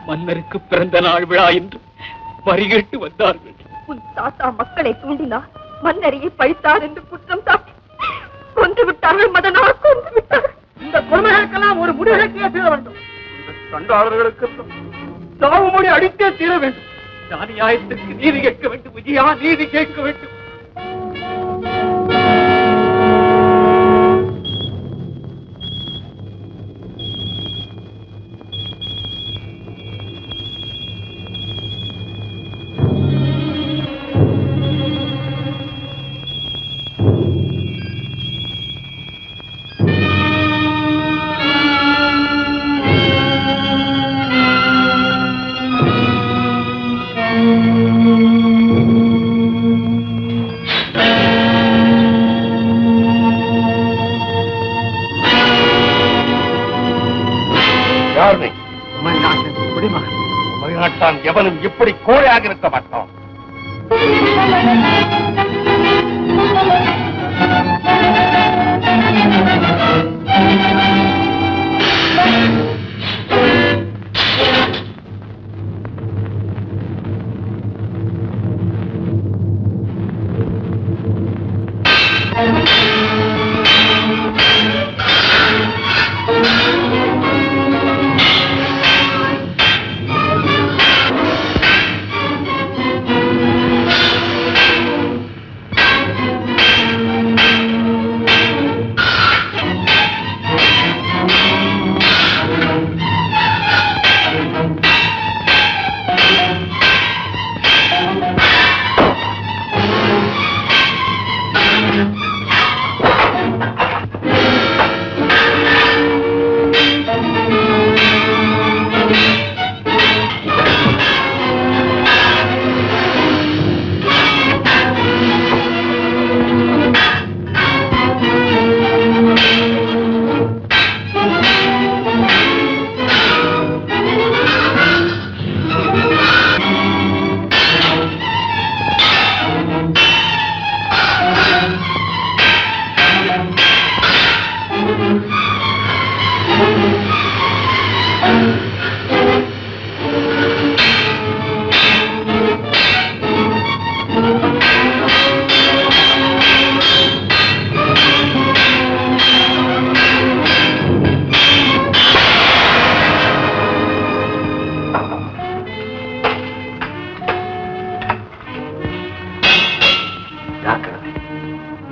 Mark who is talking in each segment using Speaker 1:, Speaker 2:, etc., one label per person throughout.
Speaker 1: மன்னருக்கு பிறந்த நாள் விழா என்று வரிகேட்டு வந்தார்கள்.
Speaker 2: உன் தாத்தா மக்களை தூண்டினார், மன்னரையை பழித்தார் என்று குற்றம் சாட்டி கொன்று விட்டார்கள். மதனால் கொன்று விட்டார்கள்.
Speaker 3: இந்த கொடுமைகளுக்கெல்லாம் ஒரு முடிவுகளுக்கே தீர வேண்டும். இந்த சண்டாளர்களுக்கு சாவு மொழி அடித்தே தீர வேண்டும்.
Speaker 1: நியாயத்திற்கு நீதி கேட்க வேண்டும். விஜயா, நீதி கேட்க வேண்டும்.
Speaker 3: எவனும் இப்படி கோழையாக இருக்க மாட்டான்.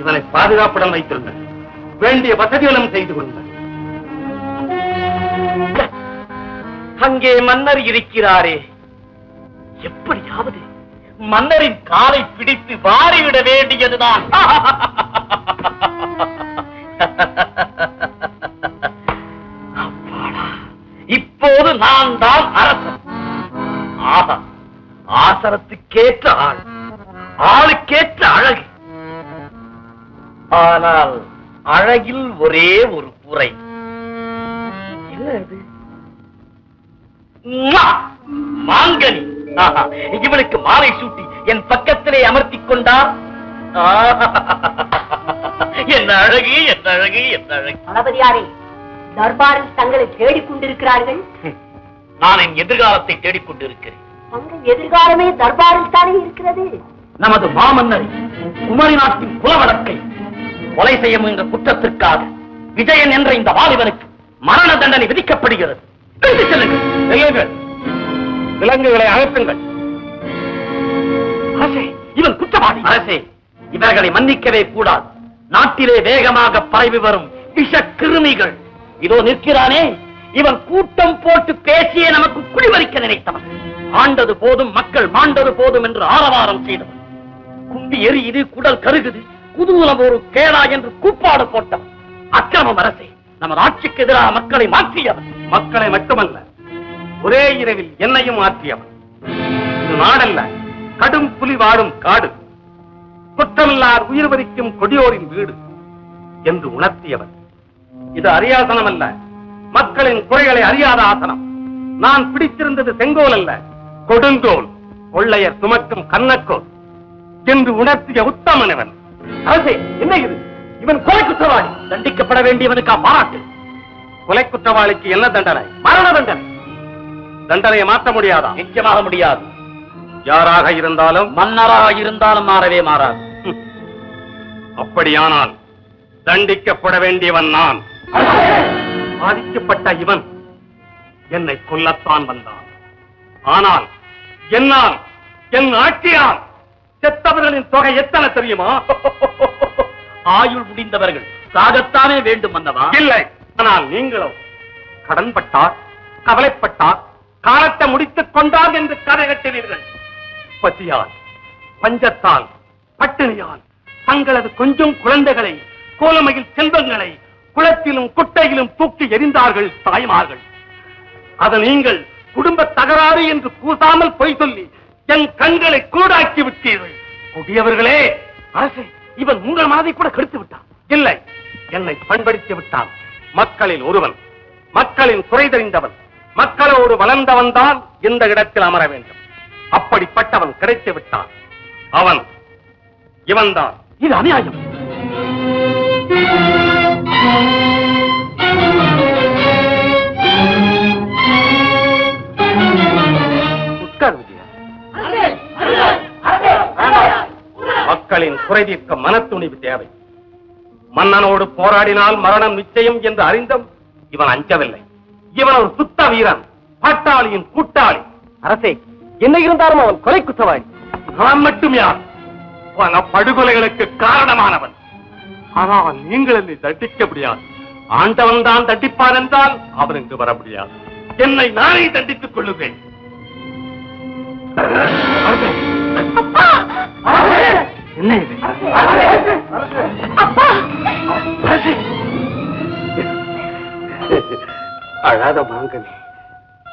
Speaker 3: இவனை பாதுகாப்புடன் வைத்திருங்கள். வேண்டிய வசதிகளும் செய்து கொள்ளுங்கள்.
Speaker 1: அங்கே மன்னர் இருக்கிறாரே, எப்படியாவது மன்னரின் காலை பிடித்து வாரிவிட வேண்டியதுதான். இப்போது நான் தான் அரசன். ஆஹா, ஆசனத்துக்கேற்ற ஆள், ஆளுக்கேற்ற அழகு. ஆனால் அழகில் ஒரே ஒரு குறை. என்ன அது? மாங்கனி. இவனுக்கு மாலை சூட்டி என் பக்கத்திலே அமர்த்திக் கொண்டார். என்ன அழகு, என்ன அழகு, என்ன அழகு.
Speaker 2: தளபதியாரே, தர்பாரில் தங்களை தேடிக் கொண்டிருக்கிறார்கள்.
Speaker 1: நான் என் எதிர்காலத்தை தேடிக் கொண்டிருக்கிறேன்.
Speaker 2: தங்கள் எதிர்காலமே தர்பாரில் தானே இருக்கிறது.
Speaker 1: நமது மாமன்னரை, குமரி நாட்டின் குலவழக்கை கொலை செய்ய முயன்ற குற்றத்திற்காக விஜயன் என்ற இந்த வாலிபனுக்கு மரண தண்டனை விதிக்கப்படுகிறது. செல்லுங்கள்,
Speaker 3: விலங்குகளை அகற்றுங்கள்.
Speaker 1: அரசே, இவன் குற்றவாளி. அரசே, இவர்களை மன்னிக்கவே கூடாது. நாட்டிலே வேகமாக பரவி வரும் விஷ கிருமிகள். இதோ நிற்கிறானே, இவன் கூட்டம் போட்டு பேசியே நமக்கு குடிமறிக்க நினைத்தவன். ஆண்டது போதும், மக்கள் மாண்டது போதும் என்று ஆரவாரம் செய்தவன். கும்பி எரியுது, குடல் கருகுது, குதூலம் ஒரு கேளா என்று கூப்பாடு போட்டவன். அக்கிரமம் அரசே, நமது ஆட்சிக்கு எதிராக மக்களை மாற்றியவன்.
Speaker 3: மக்களை மட்டுமல்ல, ஒரே இரவில் என்னையும் மாற்றியவன். இது நாடல்ல, கடும் புலி வாடும் காடு, குற்றமில்லார் உயிர் வரிக்கும் கொடியோரின் வீடு என்று உணர்த்தியவன். இது அரியாசனம் அல்ல, மக்களின் குறைகளை அறியாத ஆசனம். நான் பிடித்திருந்தது செங்கோல் அல்ல, கொடுங்கோல், கொள்ளையர் சுமக்கும் கண்ணக்கோல் என்று உணர்த்திய உத்தமனவன்.
Speaker 1: அரசே, என்ன இது? இவன் கொலை குற்றவாளி, தண்டிக்கப்பட வேண்டியவனுக்கா பாராட்டு.
Speaker 3: கொலை குற்றவாளிக்கு என்ன தண்டனை?
Speaker 1: மரண தண்டனை.
Speaker 3: தண்டனையை மாற்ற முடியாதா?
Speaker 1: நிச்சயமாக முடியாது.
Speaker 3: யாராக இருந்தாலும்,
Speaker 1: மன்னராக இருந்தாலும் மாறவே மாறாது.
Speaker 3: அப்படியானால் தண்டிக்கப்பட வேண்டியவன் நான். பாதிக்கப்பட்ட இவன் என்னை கொல்லத்தான் வந்தான். ஆனால் என்னால், என் ஆட்சியால் செத்தவர்களின் தொகை எத்தனை தெரியுமா?
Speaker 1: ஆயுள் முடிந்தவர்கள் சாகத்தானே வேண்டும் மன்னவா?
Speaker 3: இல்லை. ஆனால் நீங்களோ கடன்பட்டார், கவலைப்பட்டார், காலத்தை முடித்துக் கொண்டார் என்று கதை கட்டினீர்கள். பசியால், பஞ்சத்தால், பட்டினியால் தங்களது கொஞ்சம் குழந்தைகளை, கோலமையில் செல்வங்களை குளத்திலும் குட்டையிலும் தூக்கி எறிந்தார்கள் தாய்மார்கள். அது நீங்கள் குடும்ப தகராறு என்று கூசாமல் பொய் சொல்லி என் கண்களை கூடாக்கி விட்டீர்கள். கொடியவர்களே! அரசே, இவன் உங்கள் மனதை கூட கெடுத்து விட்டான். இல்லை, என்னை பண்படுத்தி விட்டான். மக்களில் ஒருவன், மக்களின் குறை தெரிந்தவன், மக்களோடு வளர்ந்தவன் தான் இந்த இடத்தில் அமர வேண்டும். அப்படிப்பட்டவன் கிடைத்து விட்டான். அவன் இவன்தான்.
Speaker 1: இது அநியாயம்.
Speaker 3: மக்களின் குறை தீர்க்க மனத்துணிவு தேவை. மன்னனோடு போராடினால் மரணம் நிச்சயம் என்று அறிந்தும் இவன் அஞ்சவில்லை. இவன் ஒரு சுத்த வீரன், பட்டாளியின் கூட்டாளி.
Speaker 1: அரசே, என்ன இருந்தாலும் அவன் கொலை குற்றவாளி.
Speaker 3: நான் மட்டும் யார்? பல படுகொலைகளுக்கு காரணமானவன். ஆனால் நீங்கள் என்னை தண்டிக்க முடியாது. ஆண்டவன் தான் தண்டிப்பான் என்றால் அவன் இங்கு வர முடியாது. என்னை நானே தண்டித்துக் கொள்ளுவேன். என்ன இது? அழாத மாங்கனி,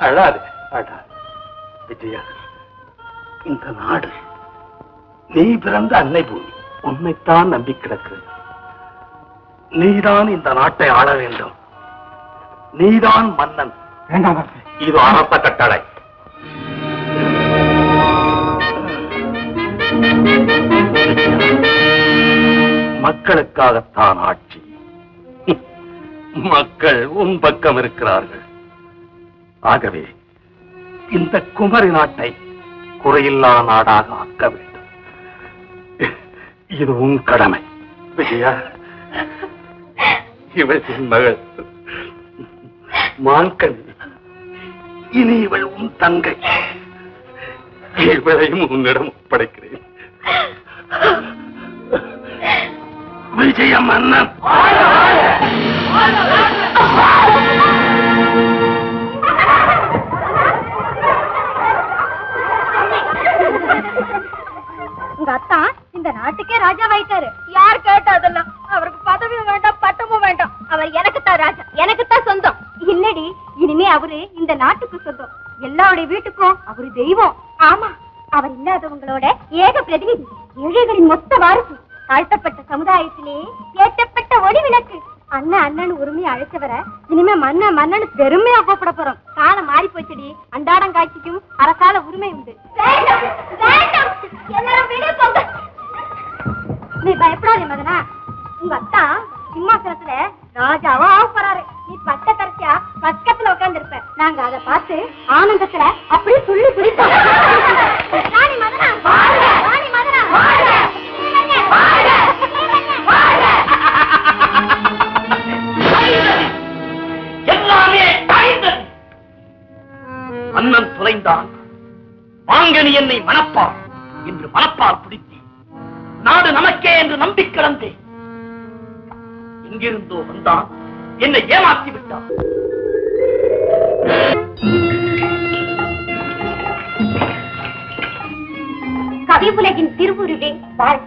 Speaker 3: அழாது, அழாது. விஜயா, இந்த நாடு நீ பிறந்த அன்னை பூமி. உன்னைத்தான் நம்பி கிடக்கிறது. நீதான் இந்த நாட்டை ஆள வேண்டும். நீதான் மன்னன். இது அரச கட்டளை. மக்களுக்காகத்தான் ஆட்சி. மக்கள் உன் பக்கம் இருக்கிறார்கள். ஆகவே இந்த குமரி நாட்டை குறையில்லா நாடாக ஆக்க வேண்டும். இது உன் கடமை. விஜயா, இவள் என் மகள் மான்கனி. இனி இவள் உன் தங்கை. இவளையும் உன்னிடம் ஒப்படைக்கிறேன். விஜய மன்னன்.
Speaker 2: உங்க அத்தா இந்த நாட்டுக்கே ராஜாவாயிட்டாரு. யார் கேட்டா அதெல்லாம்? அவருக்கு பதவியும் வேண்டாம், பட்டமும் வேண்டாம். அவர் எனக்குத்தான் ராஜா, எனக்குத்தான் சொந்தம். இல்லடி, இனிமே அவரு இந்த நாட்டுக்கு சொந்தம். எல்லாருடைய வீட்டுக்கும் அவரு தெய்வம். ஆமா, அவர் இல்லாதவங்களோட ஏக பிரதிநிதி, ஏழைகளின் மொத்த வாரிசு, தாழ்த்தப்பட்ட சமுதாயத்திலே ஏற்றப்பட்ட ஒளி விளக்கு. அண்ணன் அண்ணன் உரிமையை அழைச்சவர இனிமே மன்ன மன்னனு பெருமையா கூப்பிட போறோம். காலம் மாறி போச்சுடி. அன்றாடம் காட்சிக்கும் அரசால உரிமை உண்டு. நீ பயப்படாதே மதனா, உங்க அத்தா சிம்மாசனத்துல ராஜாவா ஆக போறாரு. நீ பட்ட கரைச்சியா பக்கத்துல உட்கார்ந்து இருப்ப. நாங்க அதை பார்த்து ஆனந்தத்துல அப்படியே துள்ளி குடிப்போம். ராணி மதனா, ராணி மதனா,
Speaker 1: எல்லாமே அழிந்தது. மன்னன் தொலைந்தான். மாங்கனி என்னை மணப்பார் என்று மணப்பால் பிடித்தேன். நாடு நமக்கே என்று நம்பி கிடந்தேன். எங்கிருந்தோ வந்தான், என்னை ஏமாற்றி விட்டான்.
Speaker 2: கவி உலகின் திருவுருவே வாழ்க,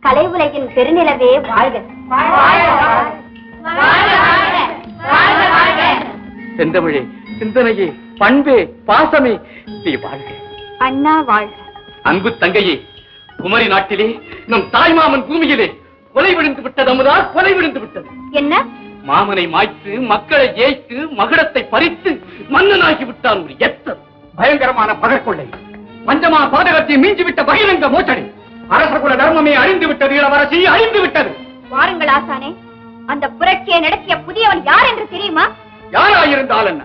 Speaker 2: கலை உலகின் பெருநிலவே வாழ்க.
Speaker 3: செந்தமிழே, சிந்தனையே, பண்பே, பாசமே, நீ வாழ்க.
Speaker 2: அண்ணா வாழ்க.
Speaker 3: அன்பு தங்கையே, குமரி நாட்டிலே நம் தாய்மாமன் பூமியிலே கொலை விழுந்து விட்டது. அமுதா, கொலை விழுந்து விட்டது.
Speaker 2: என்ன?
Speaker 3: மாமனை மாய்த்து, மக்களை ஏய்த்து, மகுடத்தை பறித்து மன்னனாகி விட்டான் ஒரு எத்தன். பயங்கரமான பகற்கொள்ளை, பஞ்சமா பாதகத்தை மீஞ்சிவிட்ட பகிரங்க மோசடி, அரசகுல தர்மமே அழிந்து விட்டது. இளவரசி அழிந்து விட்டது.
Speaker 2: வாருங்கள் ஆசானே, அந்த புரட்சியை நடத்திய புதியவன் யார் என்று தெரியுமா?
Speaker 3: யாராயிருந்தால் என்ன,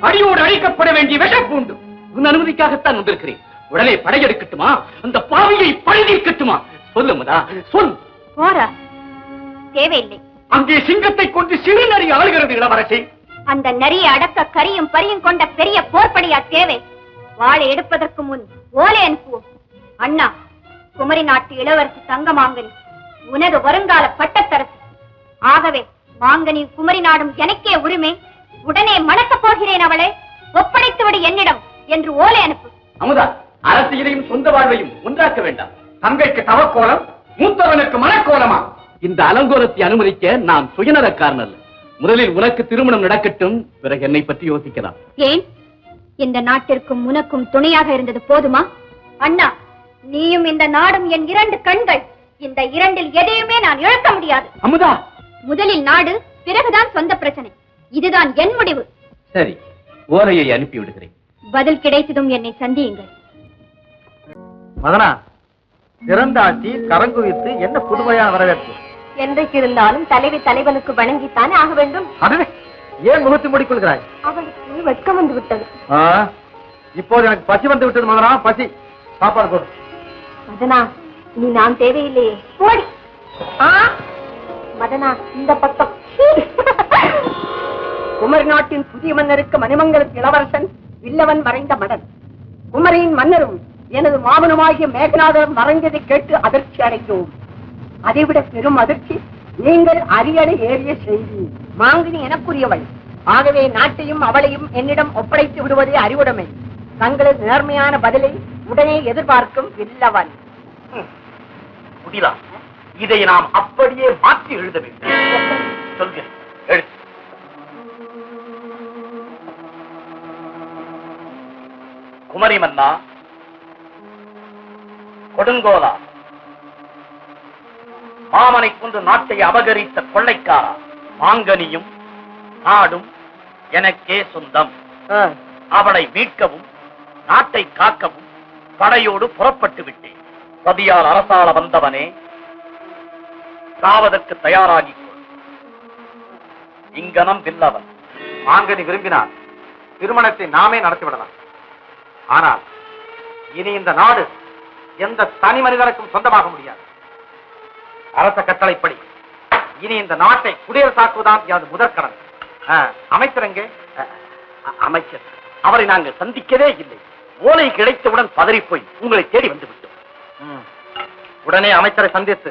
Speaker 3: அடியோடு அழிக்கப்பட வேண்டிய விஷப்பூண்டு. உன் அனுமதிக்காகத்தான் வந்திருக்கிறேன். உடனே படையெடுக்கட்டுமா? அந்த பாவியை பழிதீர்க்கட்டுமா? சொல்லுமதா, சொல்.
Speaker 2: போரா, தேவையில்லை.
Speaker 3: அங்கே சிங்கத்தை கொண்டு சிறு நரி ஆளுகிறது இளவரசி.
Speaker 2: அந்த நரியை அடக்க கரியும் பரியும் கொண்ட பெரிய போர்ப்படையா தேவை? வாளை எடுப்பதற்கு முன் ஓலை அனுப்புவோம். அண்ணா, குமரி நாட்டு இளவரசி தங்க மாங்கனி உனது வருங்கால பட்டத்தரசி. ஆகவே மாங்கனி குமரி நாடும் எனக்கே உரிமை. உடனே மணக்கப் போகிறேன் அவளை. ஒப்படைத்து விடு என்னிடம் என்று ஓலை அனுப்பு.
Speaker 3: அமுதா, அரசியலையும் சொந்த வாழ்வையும் ஒன்றாக்க வேண்டாம். தங்கைக்கு தவக்கோலம், மூத்தவனுக்கு மனக்கோலமா? இந்த அலங்கோலத்தை அனுமதிக்க நான் சுயநலக்காரன் அல்ல. முதலில் உனக்கு திருமணம் நடக்கட்டும், பிறகு என்னை பற்றி யோசிக்கலாம்.
Speaker 2: ஏன்? இந்த நாட்டிற்கும் உனக்கும் துணையாக இருந்தது போதுமா? அண்ணா, நீயும் இந்த நாடும் என் இரண்டு கண்கள். இந்த இரண்டில் எதையுமே நான் இழக்க முடியாது.
Speaker 3: அமுதா,
Speaker 2: முதலில் நாடு, பிறகுதான் சொந்த பிரச்சனை. இதுதான் என் முடிவு.
Speaker 3: சரி, ஓலையை அனுப்பி விடுகிறேன்.
Speaker 2: பதில் கிடைத்ததும் என்னை சந்தியுங்கள்.
Speaker 4: மதனா, திறந்தாட்சி கரங்குவித்து என்ன புதுமையான வரவேற்பு.
Speaker 2: என்றைக்கு இருந்தாலும் தலைவி தலைவனுக்கு வணங்கித்தானே ஆக வேண்டும்.
Speaker 4: அதுவே ஏன் முகத்து மூடிக்கொள்கிறாய்?
Speaker 2: அவளுக்கு வெட்கம் வந்து விட்டது.
Speaker 4: இப்போது எனக்கு பசி வந்து விட்டது மதனா. பசி, சாப்பாடு போடு.
Speaker 2: மதனா, நீ நான் தேவையில்லையே. போடி. மதனா, இந்த பக்கம்.
Speaker 5: குமரி நாட்டின் புதிய மன்னருக்கு மணிமங்கலத்து இளவரசன் வில்லவன் மறைந்த மடன். குமரியின் மன்னரும் எனது மாமனுமாகிய மேகநாதன் மறைந்ததை கேட்டு அதிர்ச்சி அடைந்தோம். அதைவிட பெரும் அதிர்ச்சி நீங்கள் அரியணை ஏறிய செய்தி. மாங்கனி எனக்குரியவள். ஆகவே நாட்டையும் அவளையும் என்னிடம் ஒப்படைத்து விடுவதே அறிவுடைமை. தங்களது நேர்மையான பதிலை உடனே எதிர்பார்க்கும் வில்லவன்.
Speaker 1: முடியலா, இதை நாம் அப்படியே மாற்றி எழுத வேண்டும். சொல்கிறேன், எழுத்து. குமரி மன்னா, கொடுங்கோலா, மாமனை கொண்டு நாட்டை அபகரித்த கொள்ளைக்காரா, மாங்கனியும் நாடும் எனக்கே சொந்தம். அவளை மீட்கவும் நாட்டை காக்கவும் படையோடு புறப்பட்டு விட்டேன். பதியால் அரசாள வந்தவனே, சாவதற்கு தயாராகிக் கொள். இங்கனம் வில்லவன்.
Speaker 4: மாங்கனி விரும்பினால் திருமணத்தை நாமே நடத்திவிடலாம். ஆனால் இனி இந்த நாடு எந்த தனி மனிதனுக்கும் சொந்தமாக முடியாது. அரச கட்டளைப்படி இனி இந்த நாட்டை குடியரசாக்குவதான் எனது முதற்கடன். அமைச்சர் எங்கே?
Speaker 1: அமைச்சர், அவரை நாங்கள் சந்திக்கவே இல்லை. ஓலை கிடைத்தவுடன் பதறிப்போய் உங்களை தேடி வந்து விட்டோம்.
Speaker 4: உடனே அமைச்சரை சந்தித்து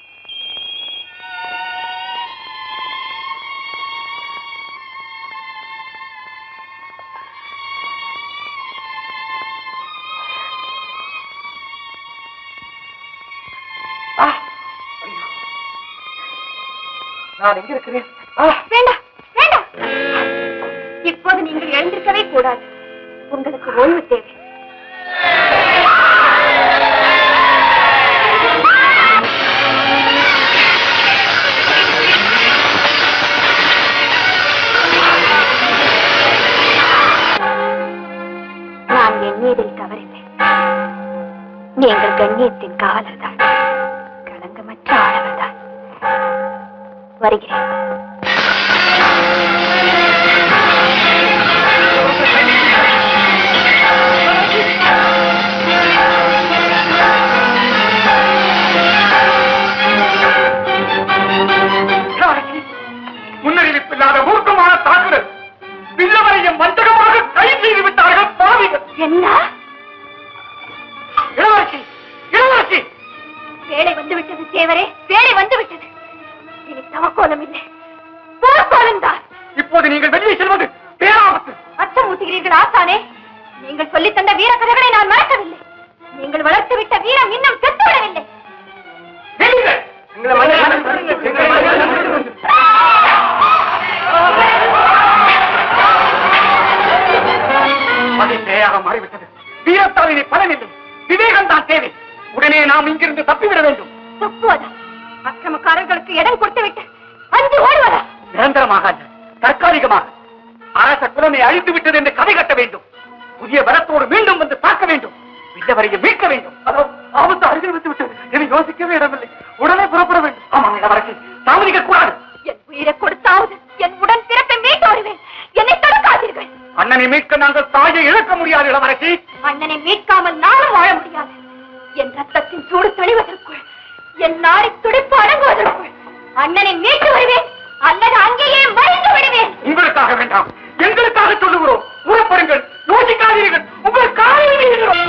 Speaker 4: நான் எங்க இருக்கிறேன்?
Speaker 2: வேண்டாம் வேண்டாம், இப்போது நீங்கள் எழுந்திருக்கவே கூடாது. உங்களுக்கு ஓய்வு தேவை. நான் எண்ணியதில் தவறில்லை. நீங்கள் கண்ணியத்தின் காவலர்தான், களங்கமற்ற ஆளவர்தான். வருகிறேன்.
Speaker 3: முன்னறிவிப்பில்லாத மூர்க்கமான தாக்குதல். வில்லவரையும் வஞ்சகமாக கை செய்து விட்டார்கள் பாவிகள்.
Speaker 2: என்ன?
Speaker 3: இளவரசி, இளவரசி!
Speaker 2: வேலை வந்துவிட்டது தேவரே, வேலை வந்துவிட்டது. இனி தவக்கோலம் இல்லை, போர்க்கோலம் தான்.
Speaker 3: இப்போது நீங்கள் வெளியே செல்வது பேராபத்து.
Speaker 2: அச்சம் ஊட்டுகிறீர்கள் ஆசானே. நீங்கள் சொல்லித் தந்த வீர கதைகளை நான் மறக்கவில்லை. நீங்கள் வளர்த்துவிட்ட வீரம் இன்னும் செத்துவிடவில்லை.
Speaker 3: மாறிவிட்டது. வீரத்தால் இனி பலனில்லை. விவேகம் தான் தேவை. உடனே நாம் இங்கிருந்து தப்பிவிட வேண்டும்.
Speaker 2: தப்புவதா? அக்கிரமக்காரர்களுக்கு இடம் கொடுத்துவிட்டு அஞ்சு ஓடுவதா?
Speaker 3: நிரந்தரமாக அல்ல, தற்காலிகமாக. அரச குலமை அழித்து விட்டது என்று கதை கட்ட வேண்டும். புதிய பலத்தோடு மீண்டும் வந்து தாக்க வேண்டும். வில்லவரையை மீட்க வேண்டும். அதோ ஆபத்து அருகில் வந்து விட்டது. என யோசிக்கவே இடமில்லை. உடனே புறப்பட வேண்டும். ஆமாம் இளவரசி, தாமதிக்க கூடாது.
Speaker 2: என் உயிரை கொடுத்தாவது என் உடன் பிறப்பை மீட்டு வருவேன். என்னை தடுக்காதீர்கள்.
Speaker 3: அண்ணனை மீட்க நாங்கள் தாயை இழக்க முடியாது இளவரசி.
Speaker 2: அண்ணனை மீட்காமல் நானும் வாழ முடியாது. என் ரத்தத்தின் சூடு தெளிவதற்குள், என் நாடி துடிப்பு அடங்குவதற்குள் அண்ணனை மீட்டு வருவேன், அல்லது அங்கேயே மறைந்து விடுவேன்.
Speaker 3: உங்களுக்காக வேண்டாம், எங்களுக்காக சொல்லுகிறோம். புறப்படுங்கள், யோசிக்காதீர்கள். உங்கள் காலில் விழுகிறோம்.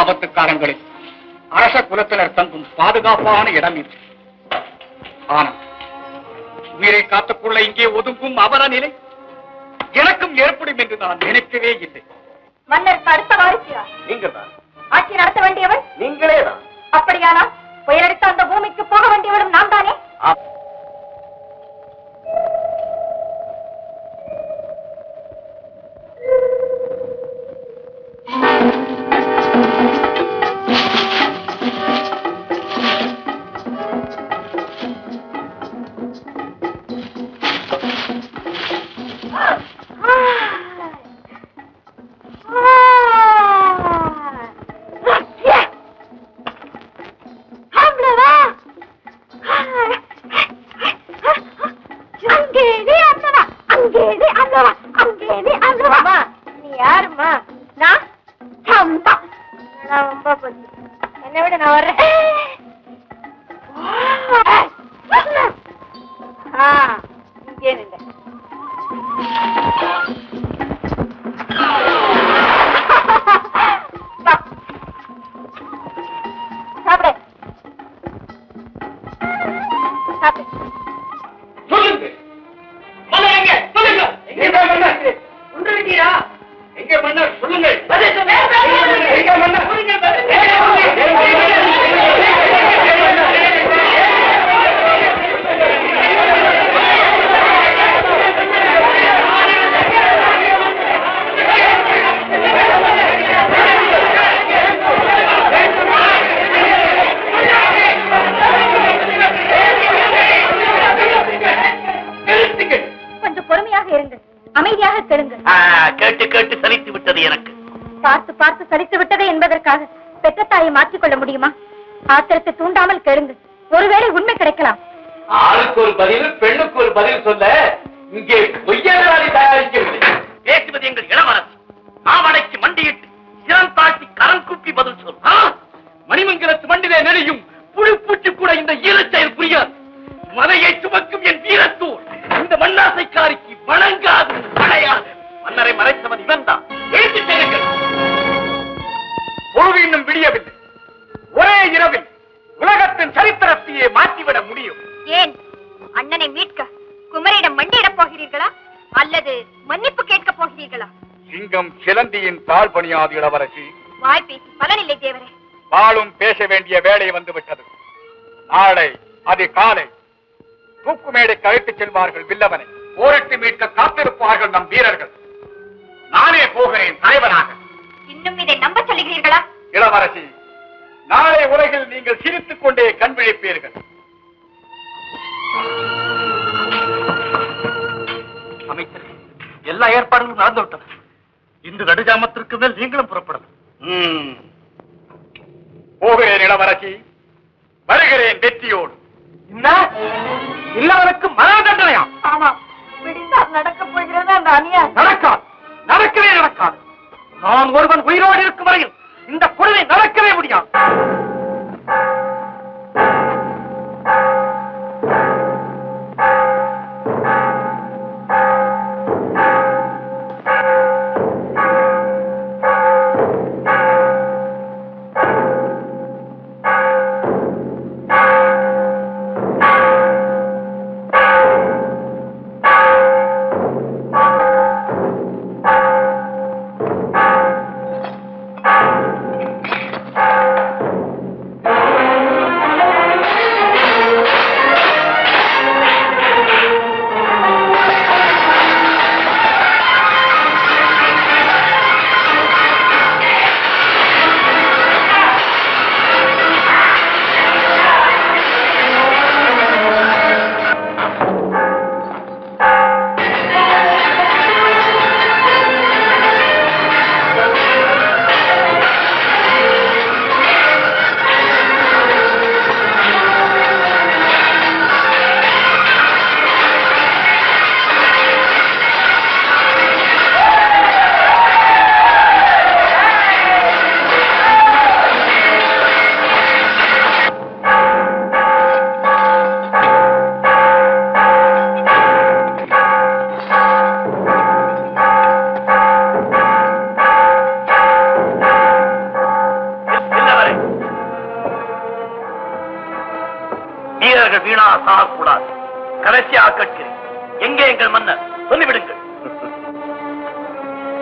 Speaker 3: ஆபத்து காலங்களில் அரச குலத்தினர் தங்கும் பாதுகாப்பான இடம் இது. ஆனால் உயிரை காத்துக்கொள்ள இங்கே ஒதுங்கும் அவல நிலை எனக்கும் ஏற்படும் என்று நான் நினைக்கவே இல்லை.
Speaker 2: மன்னர் அடுத்த வாரிசுகிறார்.
Speaker 3: நீங்கள் தான்
Speaker 2: ஆட்சி நடத்த வேண்டியவன்
Speaker 3: நீங்களே தான்.
Speaker 2: அப்படியானால் புயலடித்த அந்த பூமிக்கு போக வேண்டியவனும் நான் தானே? என்ன விட நான் வர்றேன். இங்கே நின்று சாப்பிடு சாப்பிடு.
Speaker 3: சொல்லுங்க, மன்னர் எங்க? சொல்லுங்க. எங்க மன்னர்? ஒன்றுடா. எங்க மன்னர்? சொல்லுங்கள். எங்க மன்னர்?
Speaker 2: கொஞ்சம் பொறுமையாக இருங்கள், அமைதியாக கேளுங்கள்.
Speaker 1: கேட்டு கேட்டு சலித்து விட்டது எனக்கு.
Speaker 2: பார்த்து பார்த்து சலித்து விட்டது என்பதற்காக பெற்ற தாயை மாற்றிக்கொள்ள முடியுமா? ஆத்திரத்தை தூண்டாமல் கேளுங்கள், ஒருவேளை உண்மை கிடைக்கலாம்.
Speaker 3: ஆளுக்கு ஒரு பதில், பெண்ணுக்கு ஒரு பதில் சொல்ல இங்கே பொய்யலாளி தயாரிக்கவில்லை.
Speaker 1: பேசுவது எங்கள் இளவரசி. மாவடைக்கு மண்டியிட்டு சிரம் தாட்டி கரம் குப்பி பதில் சொல்.
Speaker 3: மணிமங்கலத்து மண்டிலே நெளியும் புழுப்பூச்சி கூட இந்த ஈரச்செயல் புரியாது. மலையை சுமக்கும் என் வீரத்தூர் இந்த மண்ணாசைக்காரிக்கு வணங்காது, அடையாது. மன்னரை மறைத்தவன் இவன் தான். எழுதி செல்லுங்கள். பொழுது இன்னும் விடியவில்லை. ஒரே இரவில் உலகத்தின் சரித்திரத்தையே மாற்றிவிட முடியும்.
Speaker 2: ஏன் அண்ணனை மீட்க குமரியிடம் மண்டியிடப் போகிறீர்களா, அல்லது மன்னிப்பு கேட்கப் போகிறீர்களா?
Speaker 3: சிங்கம் சிலந்தியின் தாழ் பணியாது இளவரசி.
Speaker 2: வாய் பேசி பலனில்லை தேவரே.
Speaker 3: வாளும் பேச வேண்டிய வேலை வந்துவிட்டது. நாளை அதிகாலை தூக்குமேடைக்கு அழைத்துச் செல்வார்கள் வில்லவனை. போரிட்டு மீட்க காத்திருப்பார்கள் நம் வீரர்கள். நானே போகிறேன் தலைவனாக.
Speaker 2: இன்னும் இதை நம்ப சொல்லுகிறீர்களா?
Speaker 3: இளவரசி, நாளை உலகில் நீங்கள் சிரித்துக் கொண்டே கண் விழிப்பீர்கள்.
Speaker 1: அமைச்சர், எல்லா ஏற்பாடுகளும் நடந்துவிட்டன. இன்று நடுஜாமத்திற்கு மேல் நீங்களும் புறப்படலாம்.
Speaker 3: போகிறேன் இளவரசி, வருகிறேன் வெற்றியோடு.
Speaker 4: என்ன இல்லவனுக்கு மரண தண்டனையா?
Speaker 5: ஆமா, பிடித்தால் நடக்க போகிறது அந்த அநியாயம்.
Speaker 3: நடக்காது, நடக்கவே நடக்காது. நான் ஒருவன் உயிரோடு இருக்கும் வரையில் இந்த கொடுமை நடக்கவே முடியாது.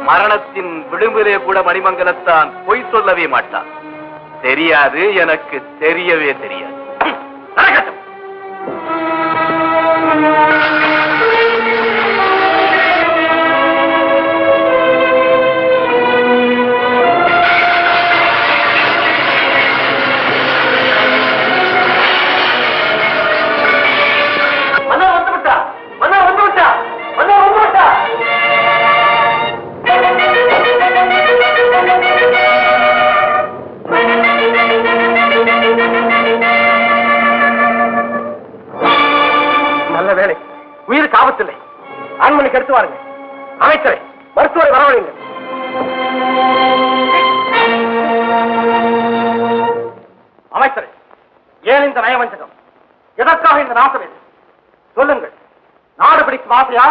Speaker 4: மரணத்தின் விளிம்பிலே கூட மணிமங்கலத்தான் பொய் சொல்லவே மாட்டான். தெரியாது, எனக்கு தெரியவே தெரியாது.
Speaker 3: அமைச்சரை, மருத்துவரை வரவழைங்கள். அமைச்சரை, ஏன் இந்த நயவஞ்சகம்? எதற்காக இந்த நாசம்? சொல்லுங்கள். நாடு பிடிக்கும் ஆசையா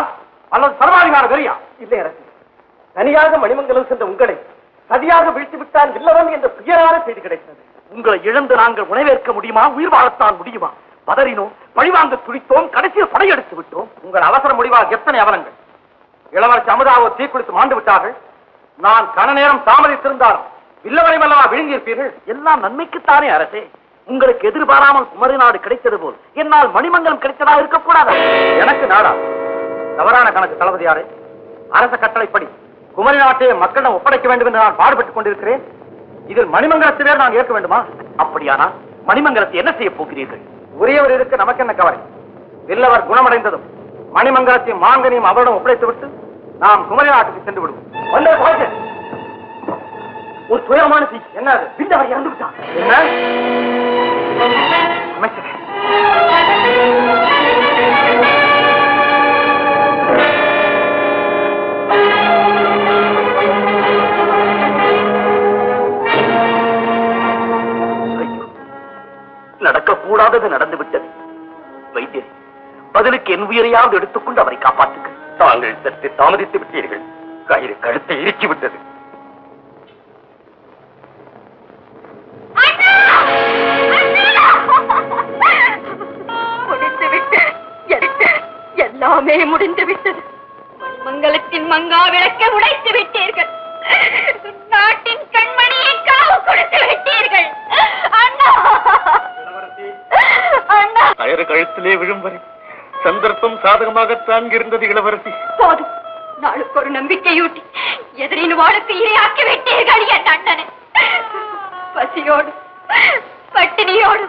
Speaker 3: அல்லது சர்வாதிகார வெறியா? இல்லை அரசு, தனியாக மணிமங்கலம் சென்ற உங்களை சதியாக வீழ்த்திவிட்டான் இல்லவன் என்ற துயரான செய்தி கிடைத்தது. உங்களை இழந்து நாங்கள் உணவேற்க முடியுமா? உயிர் வாழத்தான் முடியுமா? பதறினோம், பழிவாங்க துடித்தோம், கடைசியில் படையெடுத்து விட்டோம். உங்கள் அவசர முடிவாக எத்தனை அவலங்கள்! இளவரசி அமுதாவை தீக்குளித்து மாண்டு விட்டார்கள். நான் கன நேரம் தாமதித்திருந்தாலும் இல்லவரையும் அல்லவா விழுங்கியிருப்பீர்கள். எல்லாம் நன்மைக்குத்தானே அரசே. உங்களுக்கு எதிர்பாராமல் குமரி நாடு கிடைத்தது போல் என்னால் மணிமங்கலம் கிடைத்ததா இருக்கக்கூடாது. எனக்கு நாடா? தவறான கணக்கு தளபதியாரே. அரச கட்டளைப்படி குமரி நாட்டையே மக்களிடம் ஒப்படைக்க வேண்டும் என்று நான் பாடுபட்டுக் கொண்டிருக்கிறேன். இதில் மணிமங்கலத்தை வேறு நான் ஏற்க வேண்டுமா? அப்படியானால் மணிமங்கலத்தை என்ன செய்ய போகிறீர்கள்? உரியவர் இருக்க நமக்கு என்ன கவலை? வில்லவர் குணமடைந்ததும் மணிமங்கலத்தையும் மாங்கனியும் அவரிடம் ஒப்படைத்து விட்டு நாம் குமரி நாட்டுக்கு சென்று விடுவோம். ஒரு துயரமான செய்தி. என்ன அது? வில்லவர் இறந்து விட்டார். என்ன அமைச்சர்? நடக்கக்கூடாதது நடந்துவிட்டது. வைத்தியர், பதிலுக்கு என் உயிரையாவது எடுத்துக்கொண்டு அவரை காப்பாற்றுங்கள். தாங்கள் சற்று தாமதித்து விட்டீர்கள். கயிறு கழுத்தை இறுக்கி விட்டது.
Speaker 2: எல்லாமே முடிந்து விட்டது. மணிமங்கலத்தின் மங்கா விளக்கை உடைத்து விட்டீர்கள். நாட்டின் கண்மணியை காவு கொடுத்து விட்டீர்கள்.
Speaker 3: கயிறு கழுத்திலே விழும் வரை சந்தர்ப்பம் சாதகமாகத்தான் இருந்தது இளவரசி.
Speaker 2: போதும், நாளுக்கு ஒரு நம்பிக்கையூட்டி எதிரின் வாளுக்கு இரையாக்கி விட்டீர்கள் என் அண்ணனை. பசியோடு பட்டினியோடு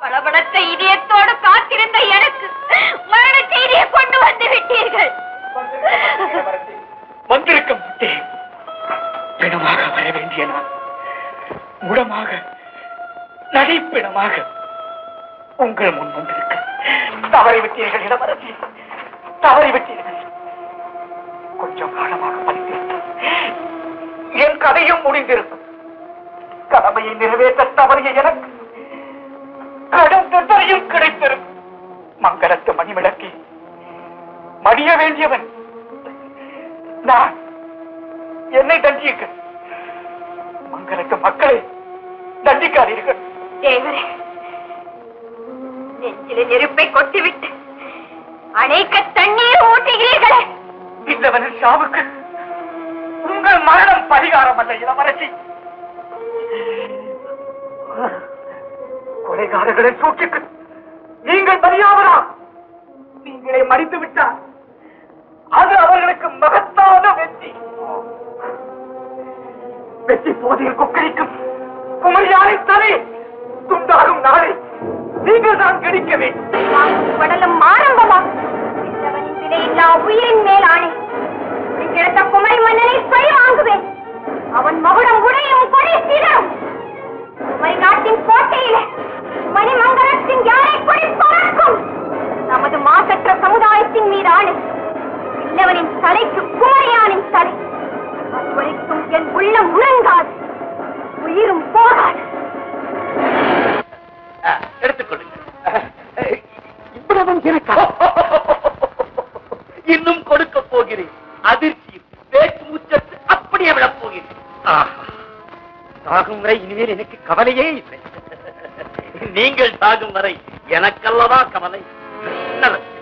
Speaker 2: பளபளத்த இதயத்தோடு காத்திருந்த எனக்கு மரண செய்தியை கொண்டு வந்து விட்டீர்கள்.
Speaker 3: வந்திருக்க மாட்டேன். பிணமாக வர வேண்டிய நான் முடமாக நடைப்பிணமாக உங்கள் முன் வந்திருக்க தவறிவிட்டீர்கள் இளவரசி, தவறிவிட்டீர்கள். கொஞ்சம் காலமாக படித்திருந்தால் என் கதையும் முடிந்திருக்கும். கடமையை நிறைவேற்ற தவறிய எனக்கு கடும் தண்டனையும் கிடைத்திருக்கும். மங்களத்து மணிவிளக்கி மடிய வேண்டியவன் நான். என்னை தண்டியுங்கள். மங்களத்து மக்களை தண்டிக்காதீர்கள்.
Speaker 2: தேவரே, நெஞ்சில நெருப்பை கொட்டிவிட்டு அணைக்க தண்ணீர் ஊட்டுகிறீர்களே.
Speaker 3: இல்லவனின் சாவுக்கு உங்கள் மரணம் பரிகாரம் அல்ல இளவரசி. கொலைகாரர்களை தூக்கிக்கு நீங்கள் பலியாவரா? நீங்களே மடித்து விட்டார் அது அவர்களுக்கு மகத்தான வெற்றி. வெற்றி போதையில் கொக்கரிக்கும் குமரியானை தலை துண்டாகும் நாளை நீங்கள் தான் கணிக்க வேண்டும்.
Speaker 2: படலம் ஆரம்பமாகும். இல்லவனின் விலையில்லா உயிரின் மேல் ஆணை கிடைத்த குமரி மன்னனை பழி வாங்குவேன். அவன் மகுடம் உடையும் கொடை சிதறும். குமரி நாட்டின் கோட்டையிலே மணிமங்கலத்தின் யானை கொடி பறக்கும். நமது மாசற்ற சமுதாயத்தின் மீது ஆணை. இல்லவனின் தலைக்கு குமரியானின் தலை. வரைக்கும் என் உள்ளம் உறங்காது, உயிரும் போகாது.
Speaker 1: எடுத்துக்கொள்ளுங்க. இவ்வளவும் எனக்கா? இன்னும் கொடுக்க போகிறேன். அதிர்ச்சி பேச்சு மூச்சத்து அப்படியே விழப் போகிறேன். சாகும் வரை இனிமேல் எனக்கு கவலையே இல்லை. நீங்கள் சாகும் வரை எனக்கல்லவா கவலை.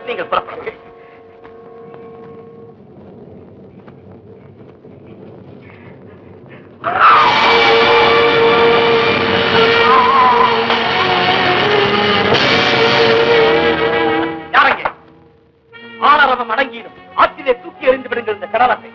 Speaker 1: நீங்கள் புறப்படுங்க. யாரங்க? ஆணவம் அடங்கிடும். ஆற்றிலே தூக்கி எறிந்து விடுங்கள் இந்த கடலத்தை.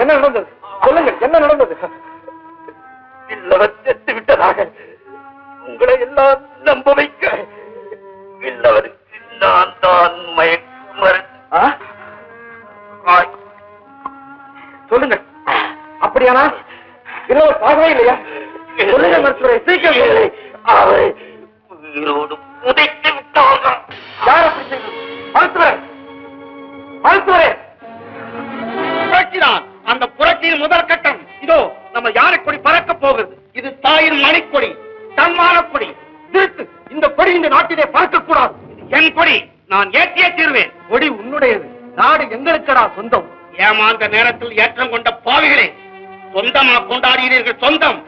Speaker 3: என்ன நடந்தது? சொல்லுங்கள், என்ன நடந்தது? இல்லவர் செத்து விட்டதாக உங்களை எல்லாம் நம்ப வைக்க இல்லவருக்கு நான் தான் சொல்லுங்கள். அப்படியானா இல்லவர் சாகவே இல்லையா? சொல்லுங்கள் மருத்துவரை, சீக்கிரம் இல்லை. அவரை உயிரோடு புதைத்து விட்டார்கள். யார் அப்படி செய்தது? மருத்துவர், மருத்துவரே! புரட்சிதான். அந்த புரட்சியின் முதல் கட்டம் இதோ நம்ம யானைக்கொடி பறக்க போகிறது. இது தாயின் மணிக்கொடி, தன்மான கொடி. திருத்து, இந்த கொடி இந்த நாட்டிலே பறக்கக்கூடாது. என் கொடி, நான் ஏற்றியே தீர்வேன். கொடி உன்னுடையது, நாடு எங்களுக்கடா சொந்தம். ஏமாந்த நேரத்தில் ஏற்றம் கொண்ட பாவிகளே, சொந்தமா கொண்டாடுகிறீர்கள். சொந்தம்.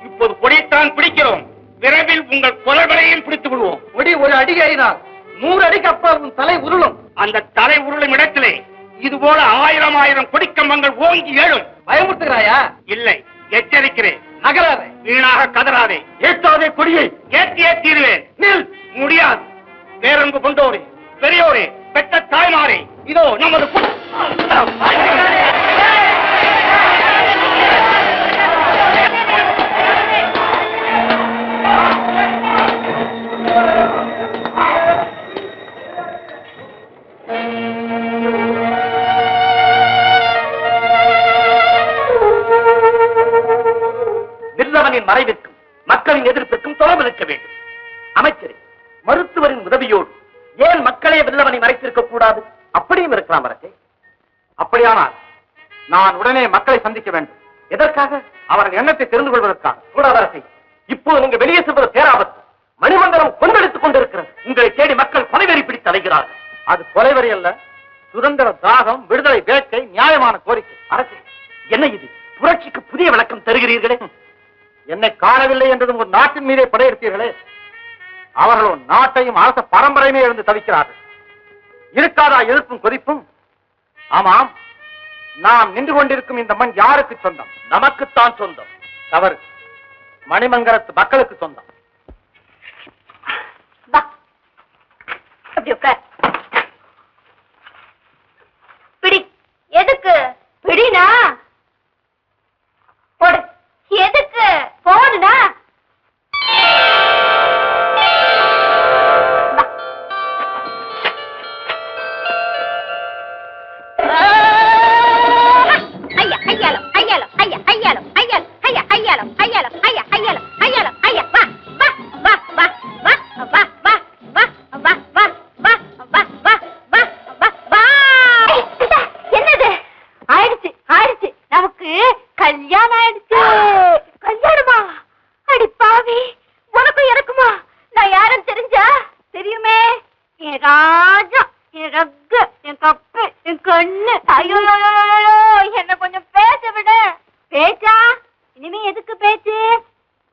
Speaker 3: இப்போது கொடித்தான் பிடிக்கிறோம். விரைவில் உங்கள் கொலைவரையும் பிடித்து விடுவோம். கொடி ஒரு அடி ஏறினால் 100 அடிக்கு அப்பால் உன் தலை உருளும். அந்த தலை உருளும் இடத்திலே இது போல 1000 கொடிக்கம்பங்கள் ஓங்கி எழும். பயமுறுத்துகிறாயா? இல்லை, எச்சரிக்கிறேன். நகராதே, வீணாக கதறாதே, ஏற்றாதே. கொடியை ஏற்றியே தீருவேன். நில். முடியாது. பேரன்பு கொண்டோரே, பெரியோரே, பெற்ற தாய்மாரே, இதோ நமது வில்லவனின் மறைவிற்கும் மக்களின் எதிர்ப்பிற்கும் தொடர்பு இருக்க வேண்டும். அமைச்சரே, மருத்துவரின் உதவியோடு ஏன் மக்களே வில்லவனை மறைத்திருக்க கூடாது? அப்படியும் இருக்கலாம் அரசே. அப்படியானால் நான் உடனே மக்களை சந்திக்க வேண்டும். எதற்காக? அவர்கள் எண்ணத்தை தெரிந்து கொள்வதற்காக. கூடாது அரசே. இப்போது நீங்க வெளியே செல்வது பேராபத்து. மணிமண்டலம் கொந்தளித்துக் கொண்டிருக்கிறது. உங்களை தேடி மக்கள் கொலைவெறி பிடித்து அலைகிறார்கள். அது கொலைவெறி அல்ல, சுதந்திர தாகம், விடுதலை வேட்கை, நியாயமான கோரிக்கை. அரசே,
Speaker 1: என்ன இது புரட்சிக்கு புதிய விளக்கம் தருகிறீர்களே?
Speaker 4: என்னை காணவில்லை என்றதும் ஒரு நாட்டின் மீதே படையெடுத்தீர்களே, அவர்களும் நாட்டையும் அரச பரம்பரையுமே இருந்து தவிக்கிறார்கள். இருக்காதா எதிர்ப்பும் கொதிப்பும்? ஆமாம், நாம் நின்று கொண்டிருக்கும் இந்த மண் யாருக்கு சொந்தம்?
Speaker 1: நமக்குத்தான் சொந்தம்.
Speaker 4: தவறு, மணிமங்கலத்து மக்களுக்கு சொந்தம்.
Speaker 2: பிடி. எதுக்கு பிடினா? போடு. எதுக்கு போடுனா? ஐயா ஐயாலம் ஐயாலம் ஐயா ஐயாலம் ஐயாலம் ஐயா ஐயாலம் ஐயாலம் ஐயா ஐயாலம் ஐயாலம் ஐயா வா வா வா வா வா வா வா வா வா வா வா வா வா வா வா. என்னது? ஆயிடுச்சு ஆயிடுச்சு, நமக்கு கல்யாணம் ஆயிடுச்சு. கல்யாணமா? அடி பாவி, உனக்கும் எனக்குமா? நான் யாரும் தெரிஞ்சா? தெரியுமே, என் ராஜா, என் ரக்கு, என் கப்பு, என் கண்ணு. ஐயோ என்ன கொஞ்சம் பேச விட. பேச்சா? இனிமே எதுக்கு பேச்சு?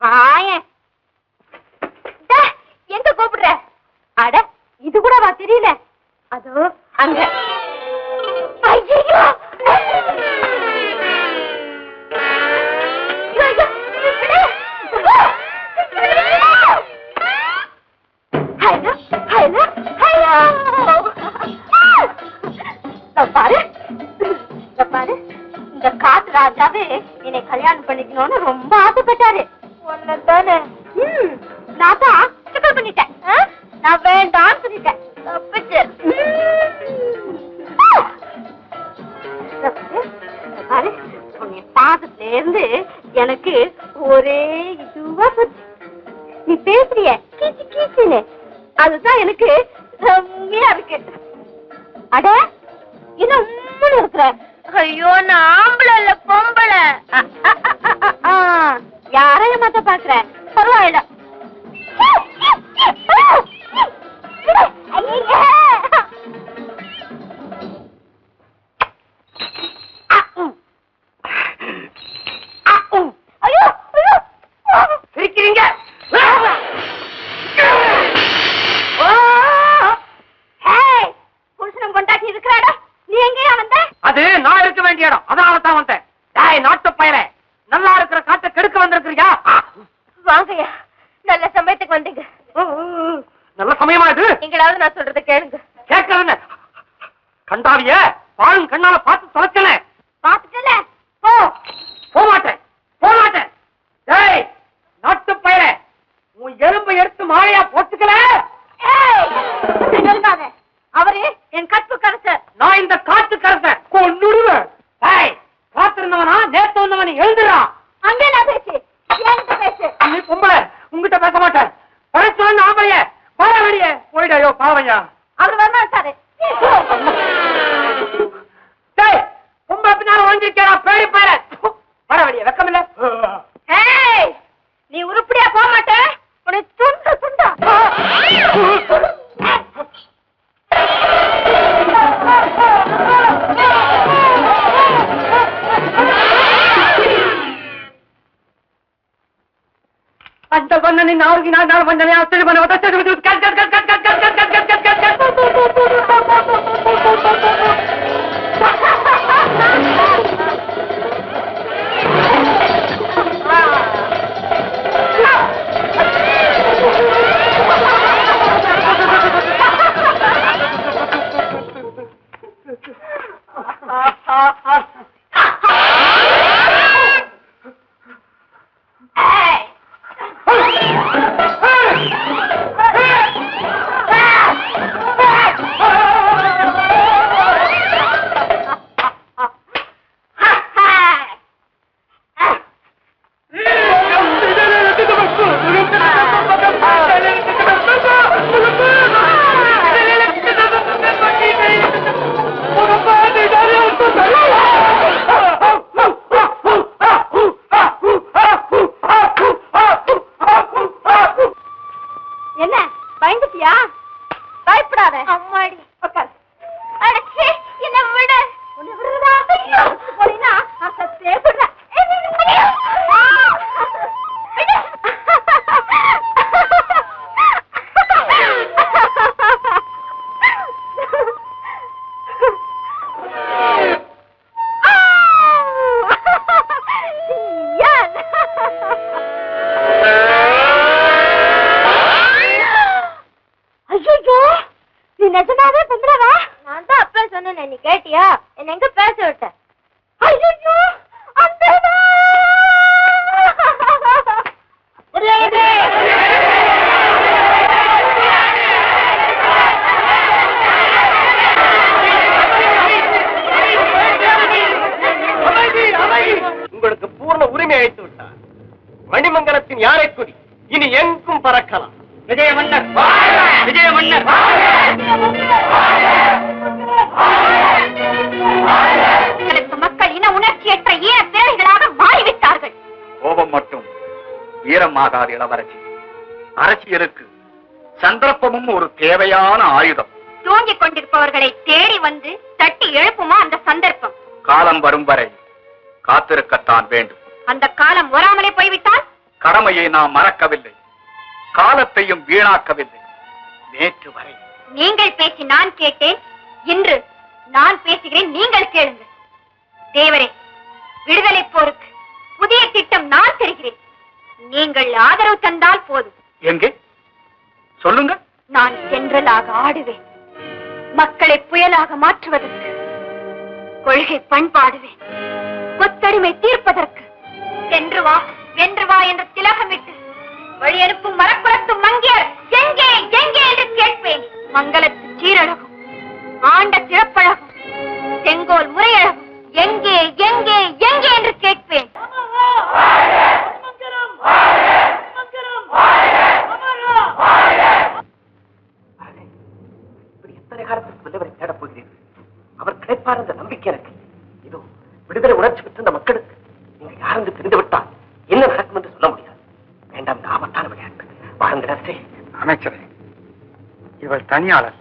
Speaker 2: வாயேன். எங்க கூப்பிடுற? அட, இது கூட வா தெரியல. அதோ அங்க. ஐயோ பாரு பாரு, இந்த காட்டு ராஜாவே என்னை கல்யாணம் பண்ணிக்கணும்னு ரொம்ப ஆசைப்பட்டாரு. ஒன்னதானே நான் தான் சிக்கல் பண்ணிட்டேன். நான் வேண்டான்னு சொல்லிட்டேன். பாரு, உன்னை பாசத்துல இருந்து எனக்கு ஒரே இதுவா போச்சு. நீ பேசுறிய கீச்சு கீச்சுன்னு, அதுதான் எனக்கு செம்மையா இருக்கு. அட, இன்னும் உம்முன்னு இருக்கிற. ஐயோ, நான் ஆம்பளை இல்ல பொம்பளை. யாரையும் மாத்த பாக்குற? பரவாயில்ல.
Speaker 1: சிரிக்கிறீங்க?
Speaker 2: புருஷனம் கொண்டாட்டி இருக்கிறாடா, நீ எங்கேயா வந்த?
Speaker 1: அது நான் இருக்க வேண்டிய இடம், அதனால தான் வந்தேன். நாட்டு பயல, நல்லா இருக்கிற காட்டை கெடுக்க வந்திருக்கிறியா?
Speaker 2: வாங்கய்யா, நல்ல சமயத்துக்கு வந்தீங்க.
Speaker 1: நல்ல சமயமா இது?
Speaker 2: நீங்களாவது நான் சொல்றத கேளுங்க.
Speaker 1: கேட்கறேன்னு கண்டாவிய பாழும் கண்ணால பார்த்து தொலைச்சல.
Speaker 2: பாத்துட்டல, போ.
Speaker 1: போக மாட்டேன், போக மாட்டேன். டேய் நாட்டு பயல, உன் எறும்பை எடுத்து மாலையா போட்டுக்கல.
Speaker 2: நெருங்காத. அவரு என் கற்பு கரைச்சர்.
Speaker 1: நான் இந்த காட்டு கரைச்சர் கொன்னுடுவேன். டேய், காத்திருந்தவனா நேத்து வந்தவன் எழுந்துடா.
Speaker 2: அங்கே நான் பேசு, என்கிட்ட பேசு.
Speaker 1: நீ பொம்பளை, உங்ககிட்ட பேச மாட்டேன். படைச்சு வந்து ஆம்பளைய வர வெளியே போயிடையோ பாவையா.
Speaker 2: அவர் வரமாட்டாரு.
Speaker 1: டேய், பொம்பளை பின்னால வாங்கிருக்கா பேடி பயிர. வர வெளியே வெக்கம் இல்ல.
Speaker 2: நீ உருப்படியா போக மாட்ட, உன்னை துண்டு துண்டா.
Speaker 1: அந்த பண்ண நின்று அவருக்கு நான் கொஞ்சம் சரி பண்ண
Speaker 3: Oh,
Speaker 2: என்ன எங்க பேச விட்ட? ஐயோ
Speaker 3: உங்களுக்கு பூர்ண உரிமை அளித்து விட்டார். மணிமங்கலத்தின் யாரைக்குடி இனி எங்கும் பறக்கலாம். விஜய மன்னர், விஜய மன்னர்.
Speaker 2: மக்கள் இன உணர்ச்சியற்ற ஈர பிறவிகளாக மாறிவிட்டார்கள்.
Speaker 1: கோபம் மட்டும் ஈரமாகாத இளவரசி. அரசியலுக்கு சந்தர்ப்பமும் ஒரு தேவையான ஆயுதம்.
Speaker 2: தூங்கிக் கொண்டிருப்பவர்களை தேடி வந்து தட்டி எழுப்புமா அந்த சந்தர்ப்பம்?
Speaker 1: காலம் வரும் வரை காத்திருக்கத்தான் வேண்டும்.
Speaker 2: அந்த காலம் வராமலே போய்விட்டால்?
Speaker 1: கடமையை நாம் மறக்கவில்லை, காலத்தையும் வீணாக்கவில்லை. நேற்று வரை
Speaker 2: நீங்கள் பேசி நான் கேட்டேன், இன்று நான் பேசுகிறேன், நீங்கள் கேளுங்கள். தேவரே, விடுதலை போருக்கு புதிய திட்டம் நான் தருகிறேன். நீங்கள் ஆதரவு தந்தால் போதும்.
Speaker 1: எங்கே சொல்லுங்க.
Speaker 2: நான் தென்றலாக ஆடுவேன், மக்களை புயலாக மாற்றுவதற்கு. கொள்கை பண்பாடுவேன், கொத்தடிமை தீர்ப்பதற்கு. சென்று வா வென்று வா என்று திலகமிட்டு வழி அனுப்பும் மரக்குலத்தும் மங்கியர் எங்கே எங்கே என்று கேட்பேன். மங்களத்து சீரழகும் ஆண்ட சிறப்பழகும் செங்கோல் முறையழகும் எங்கே எங்கே எங்கே என்று கேட்பேன்.
Speaker 3: எத்தனை காலத்துக்கு வல்லவரை தேடப் போகிறீர்கள்? அவர் கிடைப்பார் என்ற நம்பிக்கை எனக்கு. இதோ விடுதலை உணர்ச்சி பெற்ற இந்த மக்களுக்கு நீங்க யாரென்று தெரிந்துவிட்டால் என்ன நடக்கும் என்று சொல்ல முடியாது. வேண்டாம், இந்த ஆபத்தான விளையாட்டு. வாருங்கள்
Speaker 4: அமைச்சரே, இவள் தனியாள் அல்ல.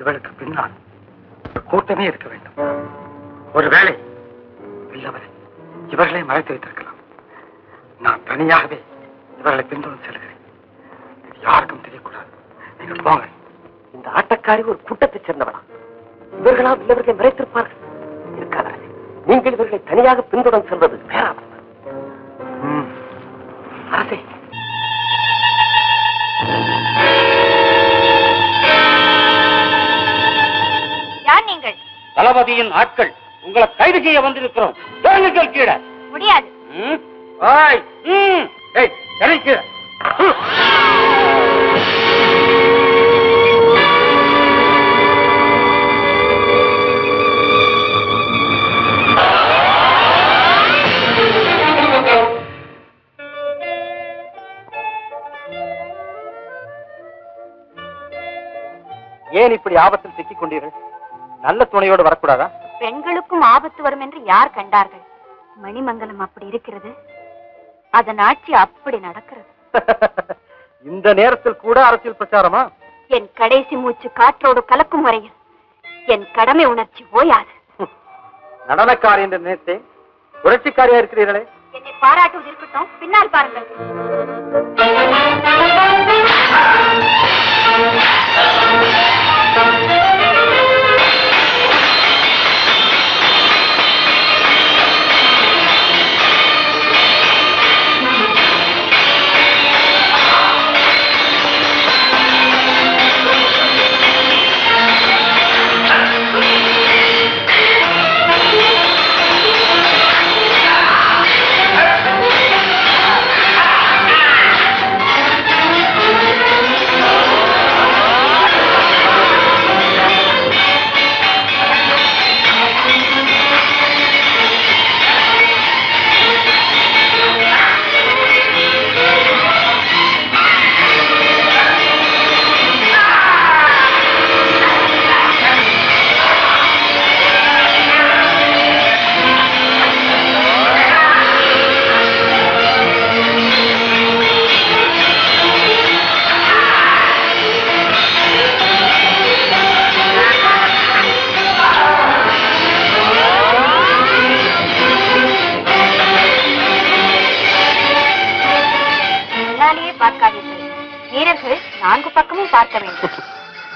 Speaker 4: இவளுக்கு பின்னால் ஒரு கூட்டமே இருக்க வேண்டும். ஒருவேளை இல்லவரை இவர்களை மறைத்து வைத்திருக்கலாம். நான் தனியாகவே இவர்களை பின்தொடர்ந்து செல்கிறேன். இது யாருக்கும் தெரியக்கூடாது. நீங்கள் போங்க.
Speaker 3: இந்த ஆட்டக்காரி ஒரு கூட்டத்தைச் சேர்ந்தவளா? இவர்களா இல்லவர்களை மறைத்திருப்பார்கள்? இருக்காத, நீங்கள் இவர்களை தனியாக பின்தொடர்ந்து செல்வது வேறாம். அரசே,
Speaker 2: யார் நீங்கள்?
Speaker 1: தளபதியின் ஆட்கள். உங்களை கைது செய்ய வந்திருக்கிறோம். கீழே
Speaker 2: முடியாது.
Speaker 1: கீழே.
Speaker 4: ஏன் இப்படி ஆபத்தில் சிக்கிக் கொண்டீர்கள்? நல்ல துணையோடு வரக்கூடாதா?
Speaker 2: பெண்களுக்கும் ஆபத்து வரும் என்று யார் கண்டார்கள்? மணிமங்கலம் அப்படி இருக்கிறது, அதன் ஆட்சி அப்படி நடக்கிறது.
Speaker 4: இந்த நேரத்தில் கூட அரசியல் பிரச்சாரமா?
Speaker 2: என் கடைசி மூச்சு காற்றோடு கலக்கும் வரையில் என் கடமை உணர்ச்சி ஓயாது.
Speaker 4: நடனக்காரி என்று நினைத்தேன், புரட்சிக்காரியா இருக்கிறீர்களே.
Speaker 2: என்னை பாராட்டுவது இருக்கட்டும், பின்னால் பாருங்கள்.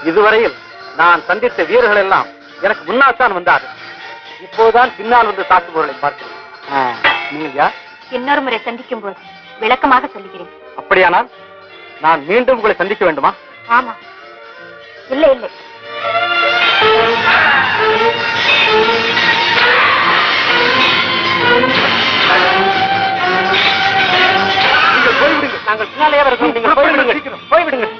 Speaker 4: இதுவரையில் நான் சந்தித்த வீரர்கள் எல்லாம் எனக்கு முன்னால் தான் வந்தார்கள். இப்போதுதான் பின்னால் வந்து தாக்குபவர்களை பார்க்கிறேன். நீங்கள் யார்?
Speaker 2: இன்னொரு முறை சந்திக்கும் போது விளக்கமாக சொல்லுகிறேன்.
Speaker 4: அப்படியானால் நான் மீண்டும் உங்களை சந்திக்க வேண்டுமா?
Speaker 2: ஆமா. இல்லை இல்லை.
Speaker 3: நாங்கள் பின்னாலேயே வருகிறோம். நீங்கள் போய்விடுங்கள், போய்விடுங்கள்.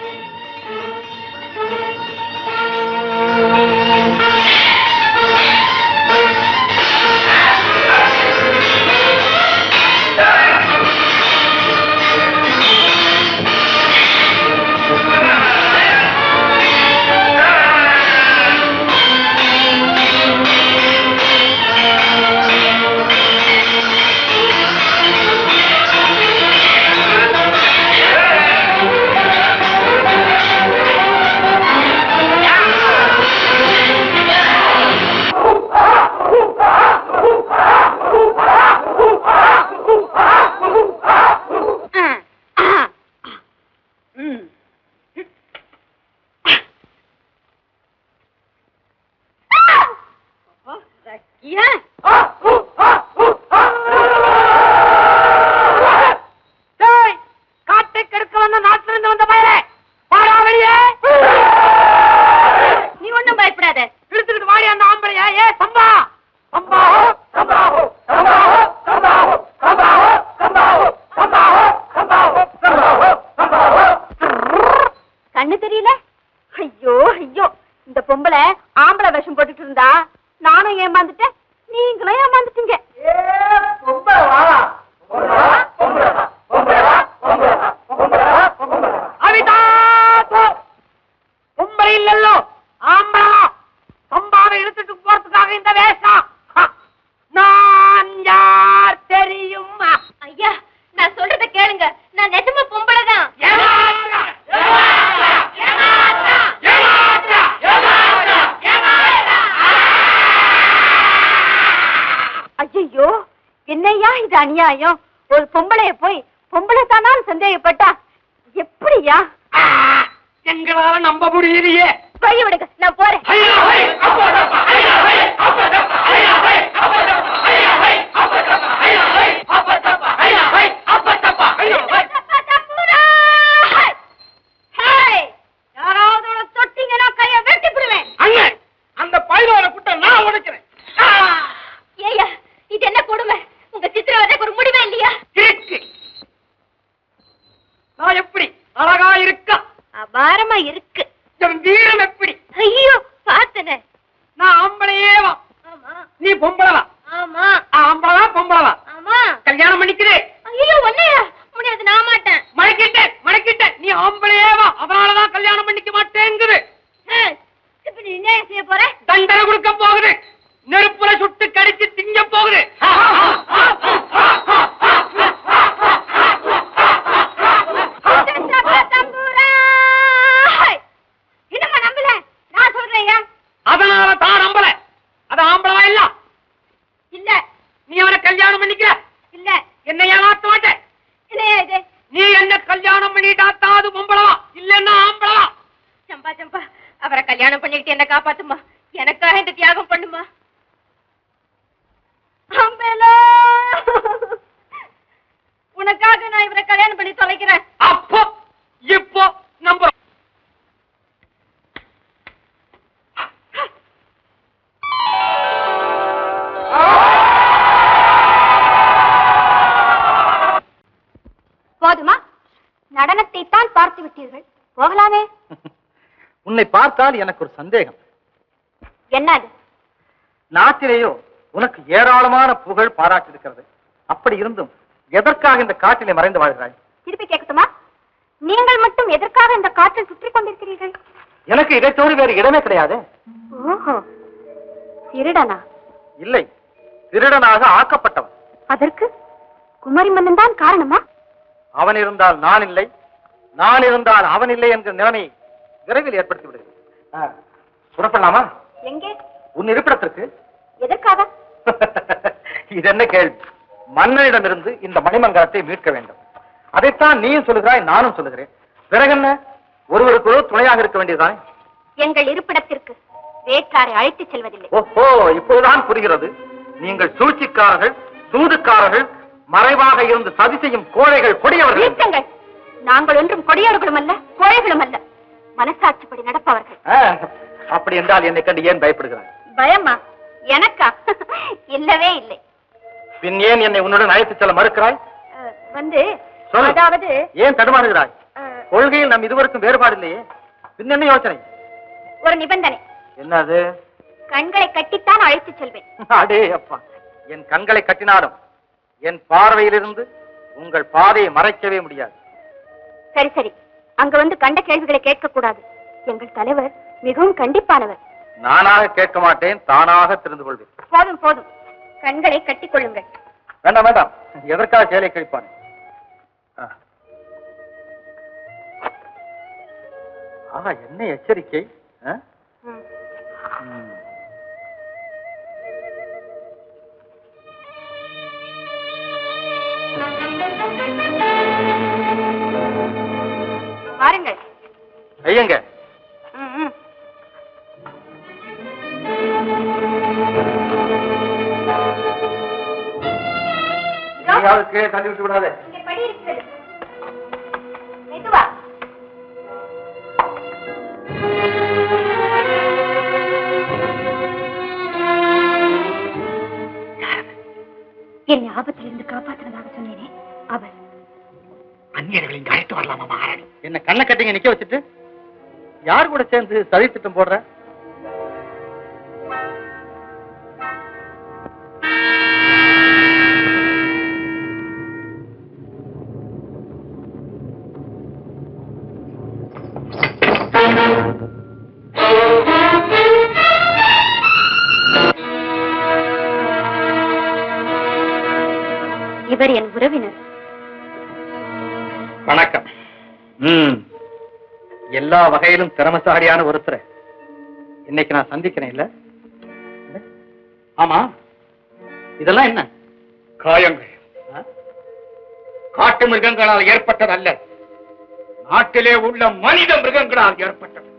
Speaker 2: கண்ணு தெரியல? ஐயோ ஐயோ, இந்த பொம்பளை ஆம்பளை வேஷம் போட்டுட்டு இருந்தா நானும் ஏமாந்துட்டேன், நீங்களும் ஏமாந்துட்டீங்க.
Speaker 5: பொம்பளை இல்லல்லோ, ஆம்பளா. சம்பாவை இழுத்துட்டு போறதுக்காக இந்த வேஷம். நான் யார் தெரியுமா?
Speaker 2: ஐயா, நான் சொல்றத கேளுங்க, நான் நிஜமா பொம்பளை தான். ஐயோ, என்னையா இது அநியாயம்? ஒரு பொம்பளைய போய் பொம்பளை தானாலும் சந்தேகப்பட்டா எப்படியா?
Speaker 5: எங்களால நம்ப முடியலையே.
Speaker 2: போய் விடுங்க, நான் போறேன். யாராவது தொட்டீங்கன்னா கைய வெட்டி விடுவேன்.
Speaker 5: அந்த பைலோட குட்டம் நான் உடைக்கிறேன்.
Speaker 2: ஏய்யா, இது என்ன கொடுமை? உங்க சித்திரவதைக்கு ஒரு முடிவே இல்லையா?
Speaker 5: இருக்கு. நான் எப்படி அழகா இருக்கா?
Speaker 2: அபாரமா இருக்கு.
Speaker 5: என் வீரம் எப்படி?
Speaker 2: ஐயோ, பார்த்தனே.
Speaker 5: நான் ஆம்பளையேவா?
Speaker 2: ஆமா.
Speaker 5: நீ பொம்பளவா?
Speaker 2: ஆமா.
Speaker 5: ஆம்பளவா பொம்பளவா?
Speaker 2: ஆமா.
Speaker 5: கல்யாணம் பண்ணிக்கிறேன்.
Speaker 2: ஐயோ, ஒண்ணையா முடியாது, நான் மாட்டேன்.
Speaker 5: மறைக்கிட்டேன். நீ ஆம்பளையேவா? அதனாலதான் கல்யாணம் பண்ணிக்க மாட்டேங்குது.
Speaker 2: இப்ப நீ என்ன செய்ய போற?
Speaker 5: தண்டனை கொடுக்க போகுது. நெருப்புல சுட்டு கடிச்சு திங்க போகுது.
Speaker 2: என்னம்மா நம்பல? நான் சொல்றேன்.
Speaker 5: அதனால தான் நம்பல. அது ஆம்பளவா இல்ல?
Speaker 2: இல்ல.
Speaker 5: நீ அவனை கல்யாணம் பண்ணிக்கிற?
Speaker 2: இல்ல.
Speaker 5: என்ன ஏமாத்த மாட்டேன்.
Speaker 2: இல்லையா இது?
Speaker 5: நீ என்ன கல்யாணம் பண்ணிட்டாத்தான் அது பொம்பளவா, இல்லன்னா ஆம்பளவா?
Speaker 2: சம்பா, அவரை கல்யாணம் பண்ணிக்கிட்டு என்ன காப்பாத்துமா. எனக்காக இந்த தியாகம் பண்ணுமா. உனக்காக நான் இவரை கல்யாணம் பண்ணி தொலைக்கிறேன்.
Speaker 5: அப்போ இப்போ நம்ப.
Speaker 2: போதுமா? நடனத்தை தான் பார்த்து விட்டீர்கள், போகலாமே.
Speaker 4: உன்னை பார்த்தால் எனக்கு ஒரு சந்தேகம்.
Speaker 2: என்னது?
Speaker 4: நாட்டிலேயோ உனக்கு ஏராளமான புகழ் பாராட்டி இருக்கிறது. அப்படி இருந்தும் எதற்காக இந்த காட்டிலே மறைந்து வாழ்கிறாய்?
Speaker 2: திருப்பி கேட்கட்டுமா? நீங்கள் மட்டும் எதற்காக இந்த காற்றில் சுற்றிக் கொண்டிருக்கிறீர்கள்?
Speaker 4: எனக்கு இதை தவிர வேறு இடமே கிடையாது.
Speaker 2: ஓஹோ, திருடனா?
Speaker 4: இல்லை, திருடனாக ஆக்கப்பட்டவன்.
Speaker 2: அதற்கு குமரி மன்னன் தான் காரணமா?
Speaker 4: அவன் இருந்தால் நான் இல்லை, நான் இருந்தால் அவன் இல்லை என்கிற நிலைமை விரைவில் ஏற்படுத்தி விடுகிறது. புறப்படலாமா?
Speaker 2: எங்கே?
Speaker 4: உன் இருப்பிடத்திற்கு.
Speaker 2: எதற்காக?
Speaker 4: இது என்ன கேள்வி? மன்னனிடமிருந்து இந்த மணிமங்கலத்தை மீட்க வேண்டும். அதைத்தான் நீயும் சொல்லுகிறாய், நானும் சொல்லுகிறேன். பிறகு என்ன? ஒருவருக்கு துணையாக இருக்க வேண்டியதுதானே?
Speaker 2: எங்கள் இருப்பிடத்திற்கு வேற்றாரை அழைத்துச் செல்வதில்லை.
Speaker 4: ஓஹோ, இப்போதுதான் புரிகிறது. நீங்கள் சூழ்ச்சிக்காரர்கள், சூதுக்காரர்கள், மறைவாக இருந்து சதி செய்யும் கோழைகள், கொடியவர்கள்.
Speaker 2: நிறுத்துங்கள். நாங்கள் ஒன்றும் கொடியவர்களும் அல்ல, கோழைகளும் அல்ல, மனசாட்சிப்படி நடப்பவர்கள்.
Speaker 4: அப்படி என்றால் என்னை கண்டு ஏன் பயப்படுகிறாய்?
Speaker 2: பயமா? எனக்கா? இல்லவே இல்லை.
Speaker 4: பின் ஏன் என்னை உன்னுடன் அழைத்துச் செல்ல மறுக்கிறாய்? சொல்லு.
Speaker 2: அதாவது
Speaker 4: ஏன் தடுமாறுகிறாய்? கொள்கையில் நம் இருவருக்கும் வேறுபாடு இல்லையே, பின்ன என்ன யோசனை?
Speaker 2: ஒரு நிபந்தனை.
Speaker 4: என்னது?
Speaker 2: கண்களை கட்டித்தான் அழைத்து செல்வேன்.
Speaker 4: அடே அப்பா, என் கண்களை கட்டினாலும் என் பார்வையிலிருந்து உங்கள் பாதையை மறைக்கவே முடியாது.
Speaker 2: சரி சரி, அங்க வந்து கண்ட கேள்விகளை கேட்க கூடாது. எங்கள் தலைவர் மிகவும் கண்டிப்பானவர்.
Speaker 4: நானாக கேட்க மாட்டேன், தானாக தெரிந்து கொள்வேன்.
Speaker 2: போதும் போதும், கண்களை கட்டிக் கொள்ளுங்கள்.
Speaker 4: வேண்டாம் வேண்டாம், எதற்காக சேலை கழிப்பான்? என்ன எச்சரிக்கை!
Speaker 2: பாருங்கள்.
Speaker 4: ஐயங்க, கீழே தள்ளி விட்டு விடாதே.
Speaker 2: என்னை ஆபத்திலிருந்து காப்பாற்றினதாக சொன்னேனே அவர்.
Speaker 1: அந்நியர்களை இங்கு அழைத்து வரலாமா மகாராணி?
Speaker 4: என்ன கண்ணை கட்டிங்க நிக்க வச்சுட்டு யார் கூட சேர்ந்து சதி திட்டம் போடுற?
Speaker 2: இவர் என் உறவினர்.
Speaker 4: வணக்கம். எல்லா வகையிலும் திறமசாலியான ஒருத்தரை இன்னைக்கு நான் சந்திக்கிறேன் இல்ல? ஆமா, இதெல்லாம் என்ன?
Speaker 1: காயங்கள் காட்டு மிருகங்களால் ஏற்பட்டதல்ல, நாட்டிலே உள்ள மனித மிருகங்களால் ஏற்பட்டது.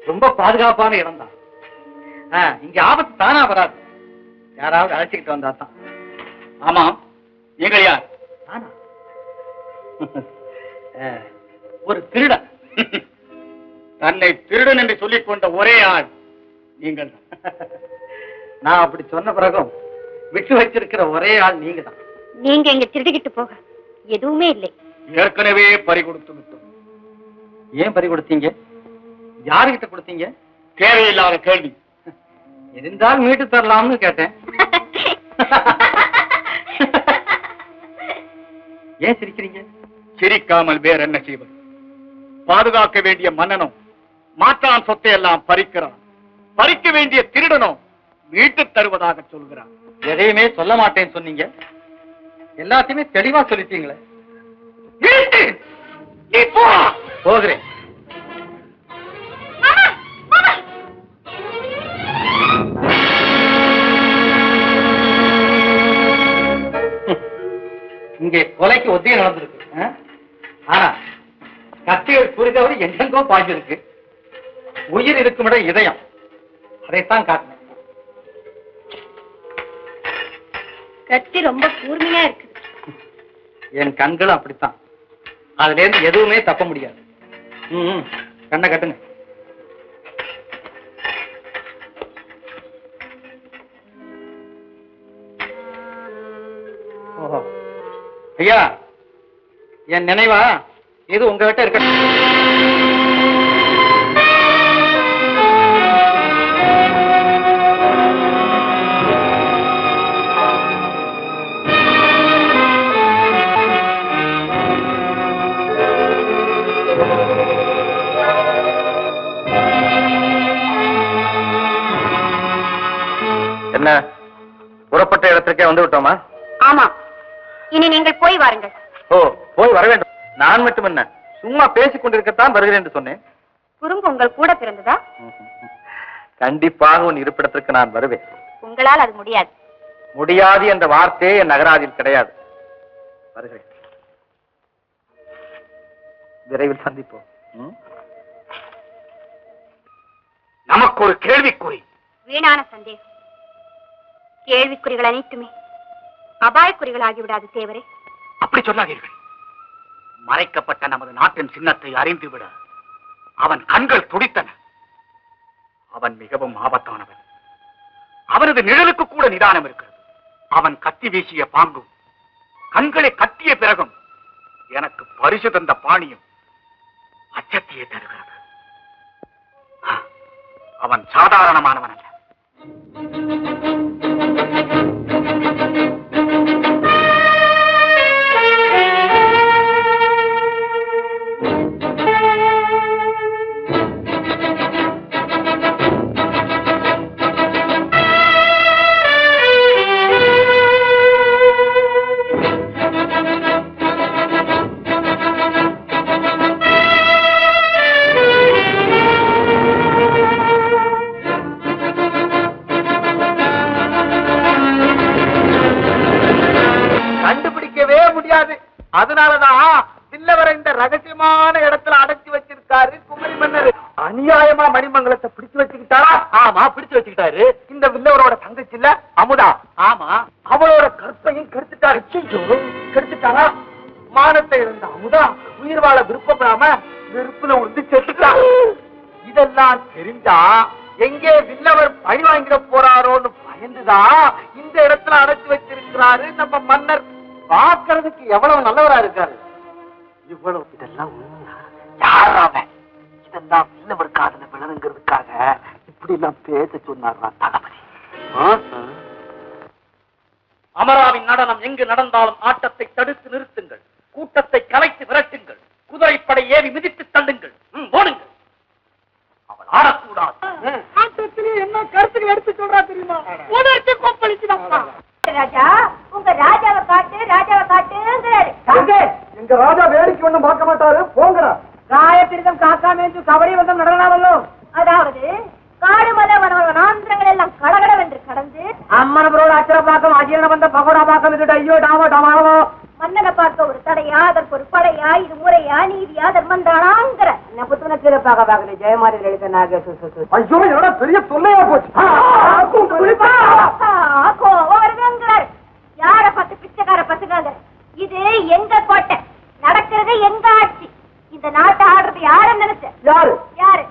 Speaker 4: ரொம்ப பாதுகாப்பான இடம் தான். இங்க ஆபத்து தானா வராது, யாராவது அழைச்சிக்கிட்டு வந்தா தான்.
Speaker 1: ஆமா, நீங்கள் யார்?
Speaker 4: நானா? ஒரு திருடன்.
Speaker 1: தன்னை திருடன் என்று சொல்லிக் கொண்ட ஒரே ஆள் நீங்கள்.
Speaker 4: நான் அப்படி சொன்ன பிறகும் விட்டு வச்சிருக்கிற ஒரே ஆள் நீங்க தான்.
Speaker 2: நீங்க இங்க திருடிக்கிட்டு போக எதுவுமே இல்லை.
Speaker 1: ஏற்கனவே பறி கொடுத்து விட்டோம்.
Speaker 4: ஏன் பறி கொடுத்தீங்க? யாருகிட்ட கொடுத்தீங்க?
Speaker 1: தேவையில்லாத கேள்வி.
Speaker 4: இருந்தால் மீட்டு தரலாம்னு கேட்டேன். ஏன் சிரிக்கிறீங்க?
Speaker 1: சிரிக்காமல் வேற என்ன செய்வது? பாதுகாக்க வேண்டிய மன்னனும் மாற்றான் சொத்தை எல்லாம் பறிக்கிறான், பறிக்க வேண்டிய திருடனும் மீட்டு தருவதாக சொல்கிறான்.
Speaker 4: எதையுமே சொல்ல மாட்டேன்னு சொன்னீங்க, எல்லாத்தையுமே தெளிவா சொல்லிட்டீங்களே. போகிறேன். இங்கே கொலைக்கு ஒத்தியை நடந்திருக்கு. ஆனா கத்திகள் புரிதவரை எங்கெங்கோ பாய்ஞ்சிருக்கு. உயிர் இருக்கும் இடம் இதயம், அதைத்தான் காட்டணும்.
Speaker 2: கத்தி ரொம்ப கூர்மையா இருக்கு.
Speaker 4: என் கண்களும் அப்படித்தான், அதுல இருந்து எதுவுமே தப்ப முடியாது. கண்ணை கட்டுங்க. ஓஹோ, ஐயா, என் நினைவா இது உங்ககிட்ட இருக்கட்டும். என்ன, புறப்பட்ட இடத்திற்கே வந்து விட்டோமா?
Speaker 2: ஆமா, இனி நீங்கள் போய் வாருங்கள்.
Speaker 4: ஓ, போய் வர வேண்டும். நான் மட்டும் என்ன, சும்மா பேசிக் கொண்டிருக்கத்தான் வருகிறேன் என்று சொன்னேன்.
Speaker 2: குறும்பு உங்கள் கூட பிறந்ததா?
Speaker 4: கண்டிப்பாக உன் இருப்பிடத்திற்கு நான் வருவேன்.
Speaker 2: உங்களால் அது முடியாது.
Speaker 4: முடியாது என்ற வார்த்தையே என் நகராதில் கிடையாது. வருகிறேன். விரைவில் சந்திப்போம்.
Speaker 1: நமக்கு ஒரு கேள்விக்குறி.
Speaker 2: வீணான சந்தேகம். கேள்விக்குறிகள் அனைத்துமே அபாயக்குறிகள் ஆகிவிடாது தேவரே.
Speaker 1: அப்படி சொல்லாதீர்கள். மறைக்கப்பட்ட நமது நாட்டின் சின்னத்தை அறிந்துவிட அவன் கண்கள் துடித்தன.
Speaker 3: அவன் மிகவும் ஆபத்தானவன். அவனது நிழலுக்கு கூட நிதானம் இருக்கிறது. அவன் கத்தி வீசிய பாங்கும் கண்களை கட்டிய பிறகும் எனக்கு பரிசு தந்த பாணியும் அச்சத்தையே தருகிறது. அவன் சாதாரணமானவன் அல்ல.
Speaker 4: அதனாலதான் தில்லவரை இந்த ரகசியமான இடத்துல அடைச்சு வச்சிருக்காரு குமரி மன்னர். அநியாயமா மணிமங்கலத்தை பிடிச்சு வச்சுக்கிட்டாரா?
Speaker 1: ஆமா, பிடிச்சு வச்சுக்கிட்டாரு.
Speaker 4: இந்த வில்லவரோட தங்கச்சி இல்ல அமுதா,
Speaker 1: ஆமா,
Speaker 4: அவளோட கற்பையும் கெடுத்துட்டாரு. கெடுத்துட்டாரா? மானத்தை இழந்த அமுதா உயிர் வாழ விருப்பப்படாம வெறுப்புல உண்டு செத்துட்டா. இதெல்லாம் தெரிஞ்சா எங்கே வில்லவர் பழி வாங்கிட போறாரோன்னு பயந்துதான் இந்த இடத்துல அடைச்சு வச்சிருக்கிறாரு நம்ம மன்னர். பார்க்கறதுக்கு எவ்வளவு நல்லவரா இருக்காரு. இவ்வளவு இதெல்லாம் யாராவன் இதெல்லாம் வில்லவர் காதல விழனுங்கிறதுக்காக இப்படி எல்லாம் பேச சொன்னார் தளபதி.
Speaker 1: அமராவின் நடனம் எங்கு நடந்தாலும் ஆட்டத்தை தடுத்து நிறுத்துங்கள். கூட்டத்தை கலைத்து விரட்டுங்கள். குதிரைப்படை ஏறி மிதித்து தள்ளுங்கள். போடுங்கள். அவள் ஆடக்கூடாது.
Speaker 5: ஆட்டத்திலே என்ன கருத்துக்கள் எடுத்து சொல்றா தெரியுமா? உணர்ச்சி கொப்பளிச்சுதான்.
Speaker 2: ராஜா, உங்க ராஜாவை காட்டு, ராஜாவை காட்டுங்கிறாரு.
Speaker 5: எங்க ராஜா வேடிக்கை ஒண்ணும் பார்க்க மாட்டாரு. போங்கடா. காயத்திரிதம் காக்காமே கபடி வந்தம் நடனாவல்லோ.
Speaker 2: அதாவது காடுமலை வனாந்திரங்கள் எல்லாம் கடகடவென்று கடந்து
Speaker 5: அம்மனபுரோட அச்சரப்பாக்கம் அஜீரண வந்த பகோடா பாக்கம் இது ஐயோ டாமோ டாமாவோ.
Speaker 2: மன்னனை பார்க்க ஒரு தடையா, அதற்கு ஒரு படையா, இது முறையா, நீதியா, தர்மந்தானாங்கிற
Speaker 5: என்ன புத்தன கீழப்பாக்க பாக்கல ஜெயமாரி எழுத நாக ஐயோ என்னோட பெரிய தொல்லையா போச்சு.
Speaker 2: வருதுங்கிறாரு. யார பார்த்து பிச்சைக்கார பசங்க? இது எங்க கோட்டை, நடக்கிறது எங்க ஆட்சி. இந்த நாட்டை ஆடுறது யாருன்னு நினைச்ச?
Speaker 5: யாரு
Speaker 2: யாரு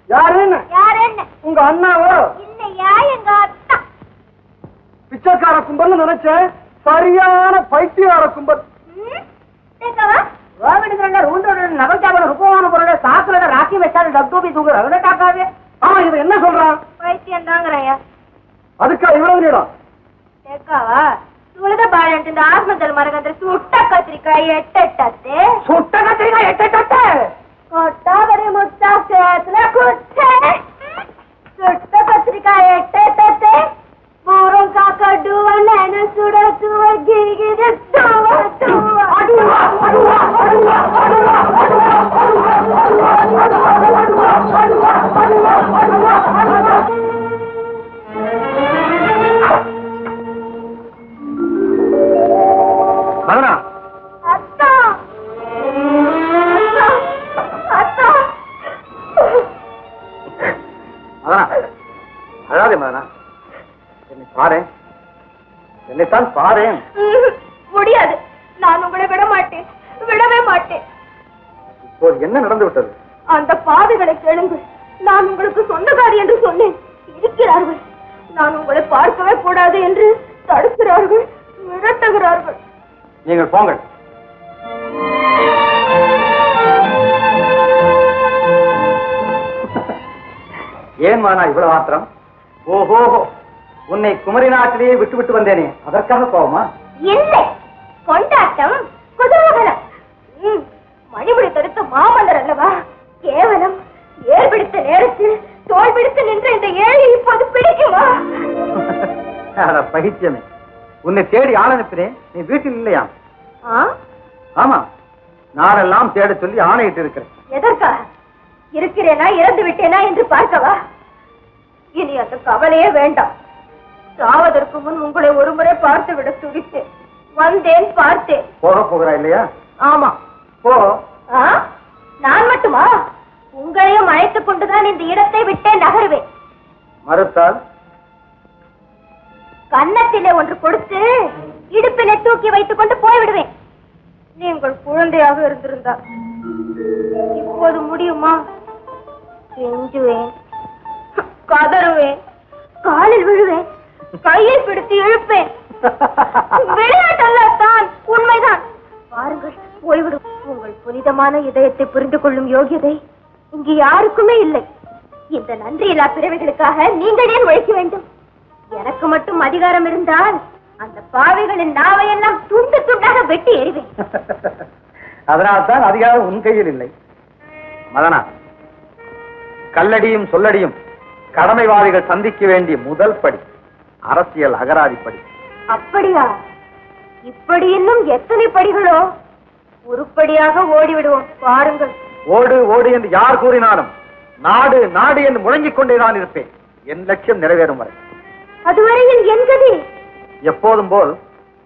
Speaker 5: யாருன்னு?
Speaker 2: யாருன்னு?
Speaker 5: உங்க அண்ணாவோ?
Speaker 2: இல்லையா, எங்க அத்தா.
Speaker 5: பிச்சைக்கார கும்பல் நினைச்சேன். சரியான பைத்தியார கும்பல். ராக்கி வச்சாலும் டப்டூபி தூங்க ரகட காக்காவே. ஆமா, இவன் என்ன சொல்றான்?
Speaker 2: பைத்தியம் தாங்கறையா.
Speaker 5: அதுக்கா இவ்வளவு நீளம்?
Speaker 2: கேக்காவா? சுழுத பாழன் இந்த ஆத்மதல் மரகந்த சுட்ட கத்திரிக்காய் எட்டே
Speaker 5: சுட்ட கத்திரிக்காய் எட்டே
Speaker 2: கொட்டாவரி முட்டா சேத்துல குட்டே சுட்ட கத்திரிக்காய் எட்டே பூரம் காக்கா டுவா நேன சுட துவ கிரிகிரி துவா துவா அடுவா அடுவா அடுவா அடுவா
Speaker 5: மகனா
Speaker 2: அத்தா அத்தா
Speaker 4: மகனா அழாதே மகனா. என்னை பாரு, என்னைத்தான் பாரு.
Speaker 2: முடியாது. நான் உங்களை விட மாட்டேன், விடவே மாட்டேன்.
Speaker 4: இப்போது என்ன நடந்து விட்டது?
Speaker 2: அந்த பாதைகளை கேளுங்கள். நான் உங்களுக்கு சொந்தக்காரி என்று சொன்னேன். இருக்கிறார்கள். நான் உங்களை பார்க்கவே கூடாது என்று தடுக்கிறார்கள், மிரட்டுகிறார்கள்.
Speaker 4: நீங்கள் போங்கள். ஏன் மானா இவ்வளவு ஆத்திரம்? ஓஹோ, உன்னை குமரி நாட்டிலேயே விட்டு விட்டு வந்தேனே, அதற்காக போவோமா?
Speaker 2: இல்லை, கொண்டாட்டம், குதூகலம். மணிமுடி தடுத்த மாமல்லர் அல்லவா? கேவலம் ஏர் பிடித்த நேரத்தில் தோல் பிடித்து நின்ற இந்த ஏழை இப்போது பிடிக்குமா?
Speaker 4: பைத்தியமே, உன்னை தேடி ஆள் அனுப்பினேன், நீ வீட்டில் இல்லையா? ஆமா, நாளெல்லாம் தேட சொல்லி ஆணையிட்டு இருக்கிறேன்.
Speaker 2: எதற்காக? இருக்கிறேனா இறந்து விட்டேனா என்று பார்க்கவா? இனி அந்த கவலையே வேண்டாம். சாவதற்கு முன் உங்களை ஒரு முறை பார்த்து விட துடித்தேன். வந்தேன், பார்த்தேன்.
Speaker 4: போக போகிறா இல்லையா?
Speaker 2: ஆமா.
Speaker 4: போ.
Speaker 2: நான் மட்டுமா? உங்களையும் அழைத்துக் கொண்டுதான் இந்த இடத்தை விட்டே நகருவேன்.
Speaker 4: மறுத்தால்
Speaker 2: கன்னத்திலே ஒன்று கொடுத்து இடுப்பிலே தூக்கி வைத்துக் கொண்டு போய்விடுவேன். நீங்கள் குழந்தையாக இருந்திருந்தார். இப்போது முடியுமா? கெஞ்சுவேன். கதறுவேன், காலில் விழுவேன், கையை பிடித்து இழுப்பேன். விளையாட்டல்ல தான், உண்மைதான். பாருங்கள், போய்விடும். உங்கள் புனிதமான இதயத்தை புரிந்து கொள்ளும் யோகியதை இங்கு யாருக்குமே இல்லை. இந்த நன்றியில்லா பிறவைகளுக்காக நீங்கள் ஏன் உழைக்க வேண்டும்? எனக்கு மட்டும் அதிகாரம் இருந்தால் அந்த பாவைகளின் நாவையெல்லாம் துண்டு துண்டாக வெட்டி எறிவேன்.
Speaker 4: அதனால்தான் அதிகாரம் உன் கையில் இல்லை. மதனா, கல்லடியும் சொல்லடியும் கடமைவாதிகள் சந்திக்க வேண்டிய முதல் படி அரசியல் அகராதிப்படி.
Speaker 2: அப்படியா? இப்படி இன்னும் எத்தனை படிகளோ? உருப்படியாக ஓடிவிடுவோம். பாருங்கள்.
Speaker 4: ஓடு ஓடு என்று யார் கூறினாலும் நாடு நாடு என்று முழங்கிக் கொண்டேதான் இருப்பேன், என் லட்சியம் நிறைவேறும் வரை.
Speaker 2: அதுவரையில் என் கதி
Speaker 4: எப்போதும் போல்.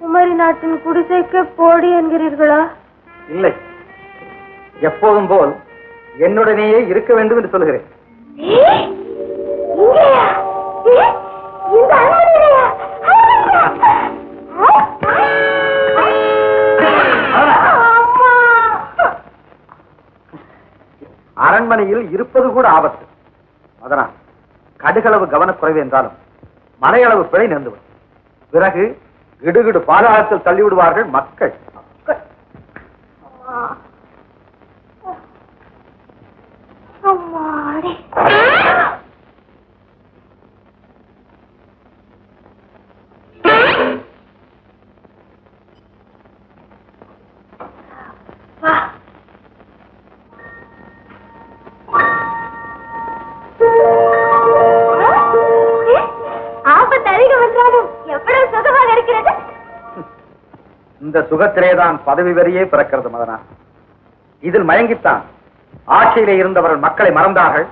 Speaker 2: குமரி நாட்டின் குடிசைக்கு போடி என்கிறீர்களா?
Speaker 4: இல்லை, எப்போதும் போல் என்னுடனேயே இருக்க வேண்டும் என்று சொல்கிறேன். அரண்மனையில் இருப்பது கூட ஆபத்து. அதனால் கடுகளவு கவனக்குறைவு என்றாலும் மலையளவு பிழை நேர்ந்துவிடும். பிறகு இடுகிடு பாதாளத்தில் தள்ளிவிடுவார்கள் மக்கள். இந்த சுகத்திலேதான் பதவி வரியே பிறக்கிறது மதனா. இதில் மயங்கித்தான் ஆட்சியிலே இருந்தவர்கள் மக்களை மறந்தார்கள்,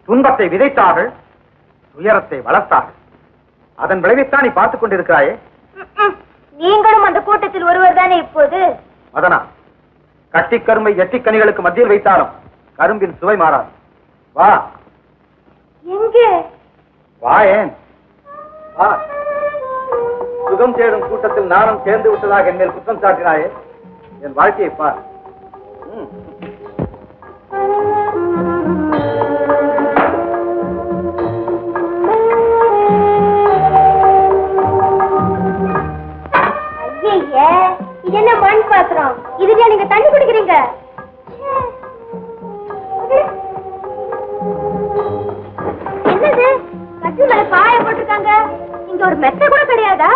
Speaker 4: துன்பத்தை விதைத்தார்கள், துயரத்தை வளர்த்தார்கள். அதன் விளைவைத்தான் நீ பார்த்துக் கொண்டிருக்கிறாயே.
Speaker 2: நீங்களும் அந்த கூட்டத்தில் ஒருவர் தானே இப்போது.
Speaker 4: மதனா, கட்டிக்கரும்பை எட்டிக்கனிகளுக்கு மத்தியில் வைத்தாலும் கரும்பின் சுவை மாறாது. வா.
Speaker 2: எங்கே?
Speaker 4: வா. ஏன் வா. சுகம் தேடும் கூட்டத்தில் நானும் சேர்ந்து விட்டதாக என் மேல் குற்றம் சாட்டினாயே, என் வாழ்க்கையை பார்.
Speaker 2: ஐயே, இது என்ன மண் பாத்திரம்? இதுலயா நீங்க தண்ணி குடிக்கிறீங்க? என்னது கட்டில் மேல பாய போட்டிருக்காங்க? இங்க ஒரு மெத்த கூட கிடையாதா?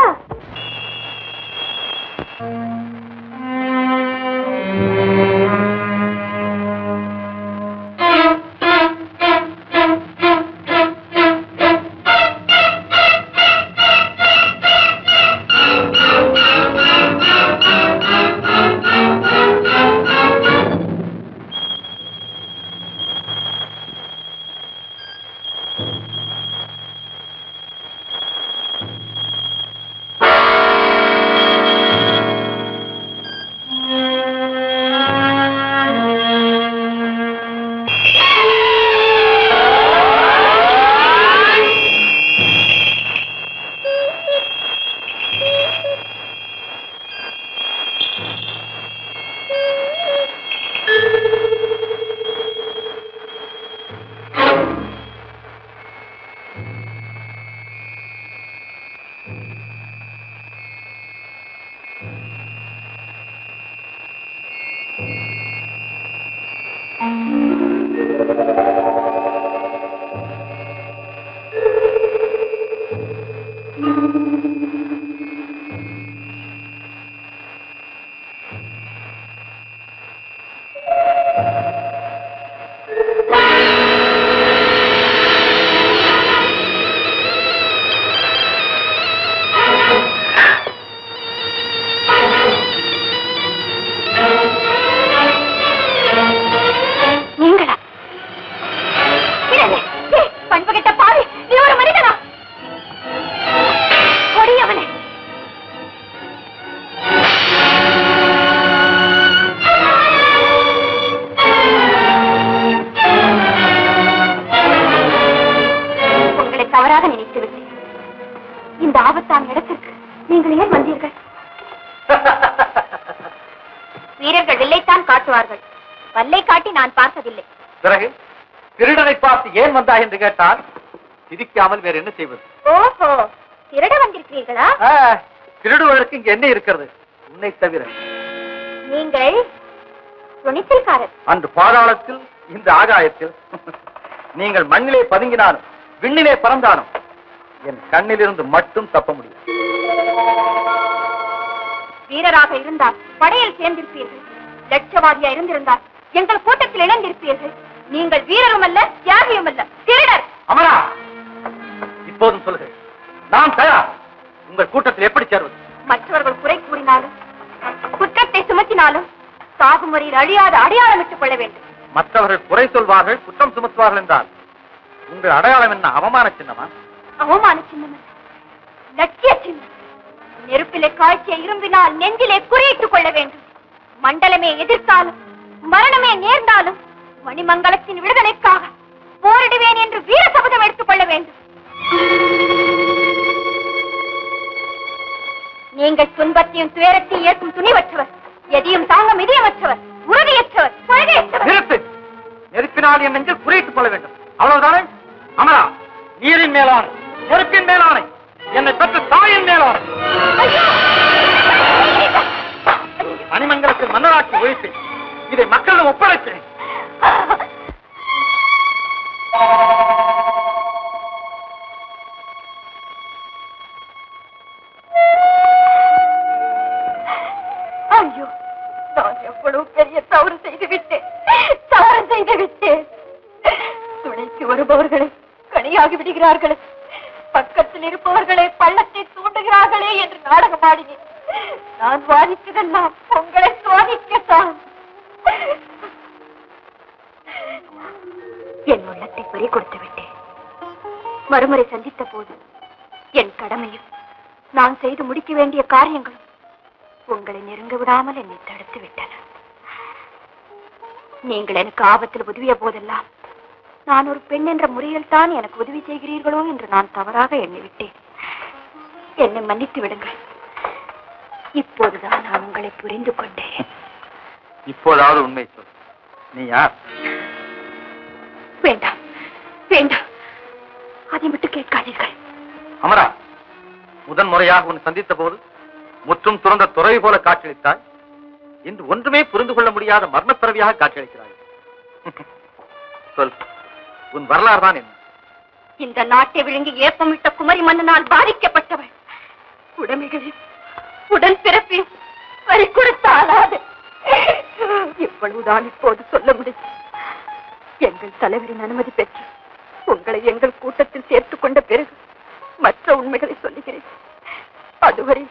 Speaker 2: வீரர்கள் வில்லைத்தான் காட்டுவார்கள், வல்லை காட்டி நான் பார்த்ததில்லை.
Speaker 4: பிறகு திருடனை பார்த்து ஏன் வந்தாய் என்று கேட்டால் சிரிக்காமல் வேற என்ன செய்வது?
Speaker 2: ஓஹோ, திருட வந்திருக்கிறீர்களா?
Speaker 4: திருடுவதற்கு இங்க என்ன இருக்கிறது உன்னை தவிர?
Speaker 2: நீங்கள் துணிச்சல்காரர்.
Speaker 4: அன்று பாதாளத்தில், இந்த ஆகாயத்தில். நீங்கள் மண்ணிலே பதுங்கினாலும் விண்ணிலே பறந்தாலும் என் கண்ணிலிருந்து மட்டும் தப்ப முடியும்.
Speaker 2: வீரராக இருந்தால் படையில் சேர்ந்திருப்பீர்கள். லட்சவாதியா இருந்திருந்தால் எங்கள் கூட்டத்தில் இணைந்திருப்பீர்கள். நீங்கள் வீரரும் அல்ல, தியாகியும் அல்ல, திருடர்.
Speaker 4: அமரா, இப்போதும் சொல்லுங்கள், நான் தயார். உங்கள் கூட்டத்தில் எப்படி சேர்வது?
Speaker 2: மற்றவர்கள் குறை கூறினாலும் குற்றத்தை சுமத்தினாலும் சாகும் முறையில் அழியாத அடையாளமிட்டுக் கொள்ள வேண்டும்.
Speaker 4: மற்றவர்கள் குறை சொல்வார்கள், குற்றம் சுமத்துவார்கள் என்றால் உங்கள் அடையாளம் என்ன? அவமான சின்னமா?
Speaker 2: அவமான சின்னம் அல்ல, லட்சிய சின்னம். நெருப்பிலே காய்ச்சிய இரும்பினால் நெஞ்சிலே குறியிட்டுக் கொள்ள வேண்டும். மண்டலமே எதிர்த்தாலும் மரணமே நேர்ந்தாலும் மணிமங்கலத்தின் விடுதலைக்காக போரிடுவேன் என்று வீர சபதம் எடுத்துக் கொள்ள வேண்டும். நீங்கள் துன்பத்தையும் துயரத்தையும் ஏற்கும் துணிவற்றவர், எதையும் தாங்க மிதியமற்றவர், உறுதியற்றவர், கொள்கையற்றவர்.
Speaker 4: நெருப்பினால் என் நெஞ்சில் குறியிட்டுக் கொள்ள வேண்டும், அவ்வளவுதானே? அமரா, நீரின் மேலான, நெருப்பின் மேலான, என்னை பெற்ற தாயின் மேலான, மணிமங்கலத்தில் மன்னராட்சி ஒழித்து இதை மக்களிடம் ஒப்படைத்தேன்.
Speaker 2: ஐயோ, நான் எவ்வளவு பெரிய தவறு செய்துவிட்டேன், தவறு செய்துவிட்டேன். துணைக்கு வருபவர்களை கனியாகி விடுகிறார்களே, பக்கத்தில் இருப்பவர்களை பள்ளத்தை தூண்டுகிறார்களே என்று நாடகம் ஆடினேன். நான் வாதித்ததெல்லாம் உங்களை சோதிக்கத்தான். என் உள்ளத்தை பறி கொடுத்து விட்டேன். மறுமுறை சந்தித்த போது என் கடமையும் நான் செய்து முடிக்க வேண்டிய காரியங்களும் உங்களை நெருங்க விடாமல் என்னை தடுத்து விட்டன. நீங்கள் எனக்கு ஆபத்தில் உதவிய போதெல்லாம் நான் ஒரு பெண் என்ற முறையில் தான் எனக்கு உதவி செய்கிறீர்களோ என்று நான் தவறாக எண்ணிவிட்டேன். என்னை மன்னித்து விடுங்கள். இப்போதுதான் நான் உங்களை புரிந்து கொண்டேன்.
Speaker 4: இப்போதாவது உண்மை சொல், நீ யார்?
Speaker 2: வேண்டாம் வேண்டாம், அதை விட்டு கேட்காதீர்கள்.
Speaker 4: அமரா, முதன் முறையாக உன்னை சந்தித்த போது முற்றும் துறந்த துறை போல காட்சியளித்தாய். இன்று ஒன்றுமே புரிந்து கொள்ள முடியாத மர்மப்பிறவியாக காட்சியளிக்கிறாய். சொல், உன் வரலாறு தான் என்ன?
Speaker 2: இந்த நாட்டை விழுங்கி ஏப்பமிட்ட குமரி மன்னனால் பாதிக்கப்பட்டவள். உடைமைகளில் உடன் பிறப்பையும் பறி கொடுத்தாலாது. இவ்வளவுதான் இப்போது சொல்ல முடியும். எங்கள் தலைவரின் அனுமதி பெற்று உங்களை எங்கள் கூட்டத்தில் சேர்த்துக் கொண்ட பிறகு மற்ற உண்மைகளை சொல்லுகிறேன். அதுவரை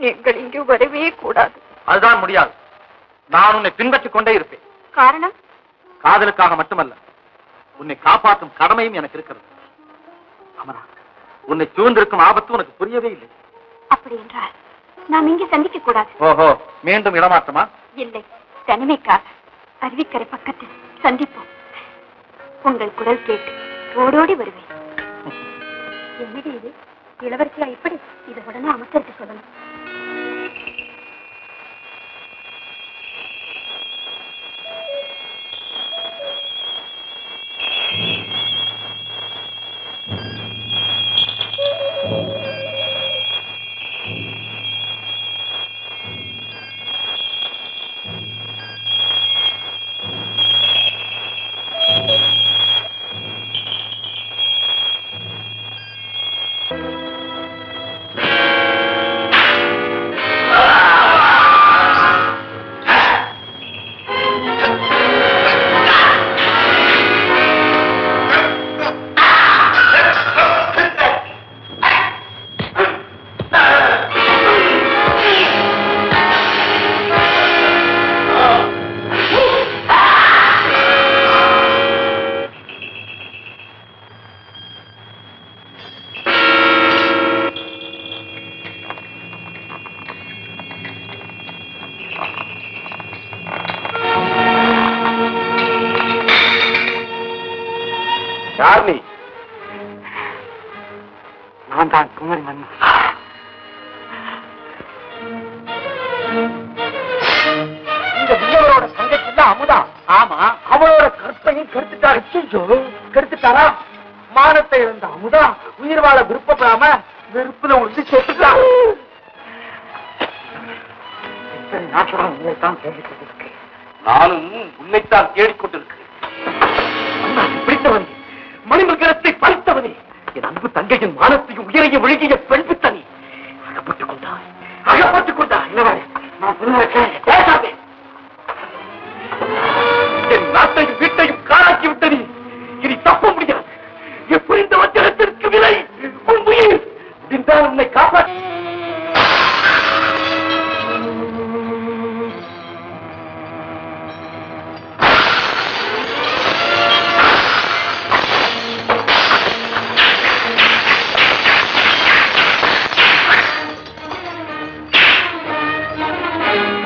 Speaker 2: நீங்கள் இங்கு வரவே கூடாது.
Speaker 4: அதுதான் முடியாது. நான் உன்னை பின்பற்றிக் கொண்டே இருப்பேன்.
Speaker 2: காரணம்?
Speaker 4: காதலுக்காக மட்டுமல்ல, உன்னை காப்பாற்றும் கடமையும் எனக்கு இருக்கிறது. அமரா, உன்னை சூழ்ந்திருக்கும் ஆபத்து உனக்கு புரியவே இல்லை.
Speaker 2: அப்படி என்றால் நாம் இங்கே சந்திக்க கூடாது.
Speaker 4: ஓஹோ, மீண்டும் இடமாற்றமா?
Speaker 2: இல்லை, தனிமைக்காக அருவிக்கரை பக்கத்தில் சந்திப்போம். உங்கள் குரல் கேட்டு ஓடோடி வருவேன். என்னடி இது, இளவரசியா இப்படி? இதை உடனே அமைச்சருக்கு சொல்லணும்.
Speaker 4: நான் தான் குமரி மன்னன். இந்த வில்லவரோட தங்கச்சி அமுதா. ஆமா, அவளோட கற்பையும் கெடுத்துட்டாரு. கெடுத்துட்டாரா? மானத்தை இழந்த அமுதா உயிர் வாழ விருப்பப்படாம வெறுப்புல உழுந்து செத்துட்டான். இத்தனை நாட்களா உண்மைத்தான் கேள்விக் கொண்டிருக்கிறேன்.
Speaker 3: நானும் உன்னைத்தான் தேடிக்கொண்டிருக்கிறேன். பிடித்தவனே, மணிமங்கலத்தை பறித்தவனே, என் அன்பு தங்கையின் மானத்தையும் உயிரையும் விழுங்கிய பெண் பித்தனே, அகப்பட்டுக் கொண்டாய், அகப்பட்டுக் கொண்டாய். இல்லவரே, நான் சொல்லுறேன், பேசாதே. என் நாட்டையும் வீட்டையும் காராக்கி விட்டது. இனி தப்ப முடியாது. எப்படி இந்த வஞ்சகத்திற்கு விலை? உன் உயிர் முடிந்தால் உன்னை காப்பாற்ற.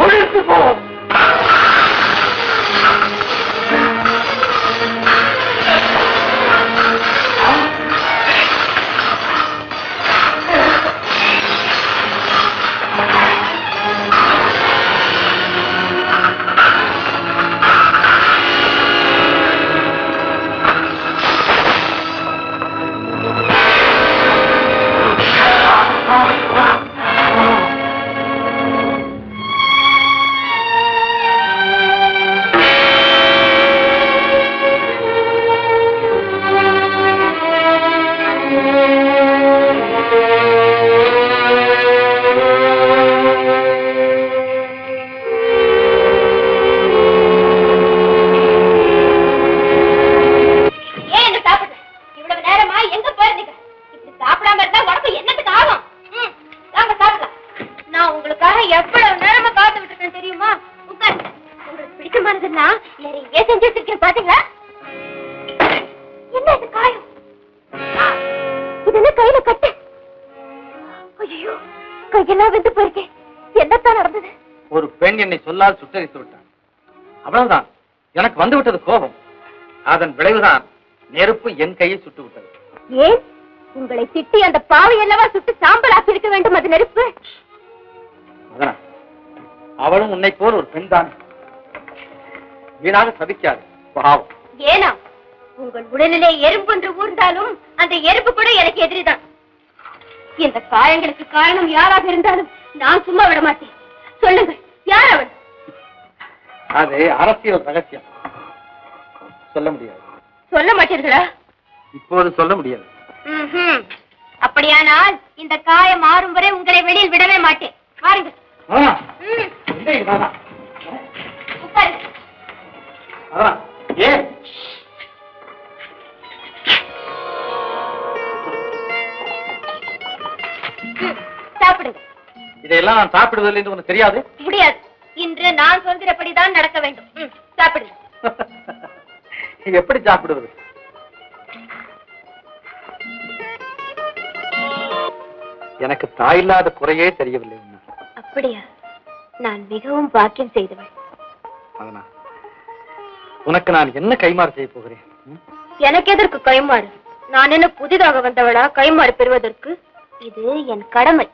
Speaker 3: ஒழித்து போ.
Speaker 4: ஒரு பெண் என்னை சொல்லால் சுட்டரித்து விட்டான். அவ்வளவுதான். எனக்கு வந்து விட்டது கோபம். அதன் விளைவுதான் நெருப்பு என் கையை சுட்டு விட்டது.
Speaker 2: ஏன் உங்களை திட்டி அந்த பாவை அல்லவா சுட்டு சாம்பல் ஆக்கியிருக்க வேண்டும் அது நெருப்பு?
Speaker 4: அவளும் உன்னை போல் ஒரு பெண் தான். வீணாக சபிக்காது. பாவம்.
Speaker 2: ஏனா உங்கள் உடலிலே எறும்பு என்று ஊர்ந்தாலும் அந்த எறும்பு கூட எனக்கு எதிரிதான். இந்த காயங்களுக்கு காரணம் யாராக இருந்தாலும் நான் சும்மா விட மாட்டேன். சொல்லுங்கள், யார் அவன்?
Speaker 4: அது அரசியல் ரகசியம். சொல்ல முடியாது.
Speaker 2: சொல்ல மாட்டீர்களா?
Speaker 4: இப்போது சொல்ல முடியாது.
Speaker 2: அப்படியானால் இந்த காயம் மாறும் வரை உங்களை வெளியில் விடவே மாட்டேன். வாருங்கள். சாப்பிடுங்க.
Speaker 4: இதையெல்லாம் நான் சாப்பிடுவதில்லை என்று உனக்கு தெரியாது?
Speaker 2: முடியாது. இன்று நான் சொல்கிறபடிதான் நடக்க வேண்டும். சாப்பிடுங்க.
Speaker 4: எப்படி சாப்பிடுவது? எனக்கு தாயில்லாத குறையே தெரியவில்லை.
Speaker 2: அப்படியா? நான் மிகவும் பாக்கியம் செய்தவள்.
Speaker 4: அதனா உனக்கு நான் என்ன கைமாறு செய்ய போகிறேன்?
Speaker 2: எனக்கு எதற்கு கைமாறு? நான் என்ன புதிதாக வந்தவளா கைமாறு பெறுவதற்கு? இது என் கடமை.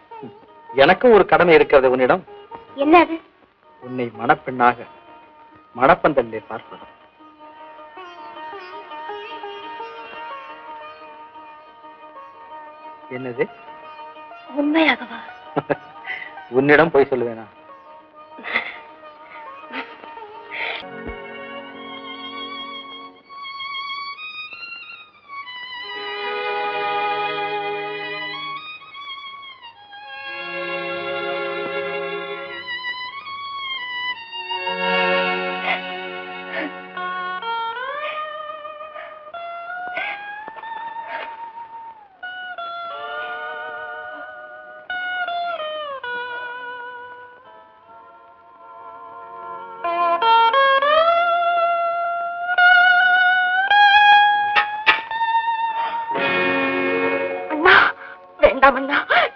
Speaker 4: எனக்கும் ஒரு கடமை இருக்கிறது உன்னிடம்.
Speaker 2: என்னது?
Speaker 4: உன்னை மணப்பெண்ணாக மணப்பந்தல்லே பார்ப்பது. என்னது?
Speaker 2: உண்மையாகவா?
Speaker 4: உன்னிடம் போய் சொல்லுவேனா?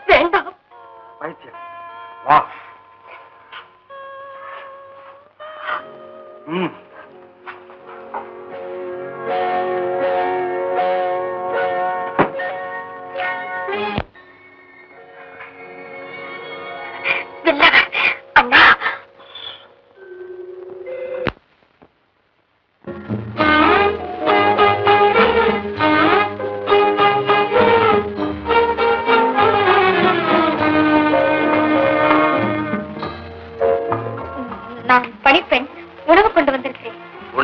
Speaker 2: வேண்டாம்.
Speaker 4: வா.
Speaker 2: அண்ணா,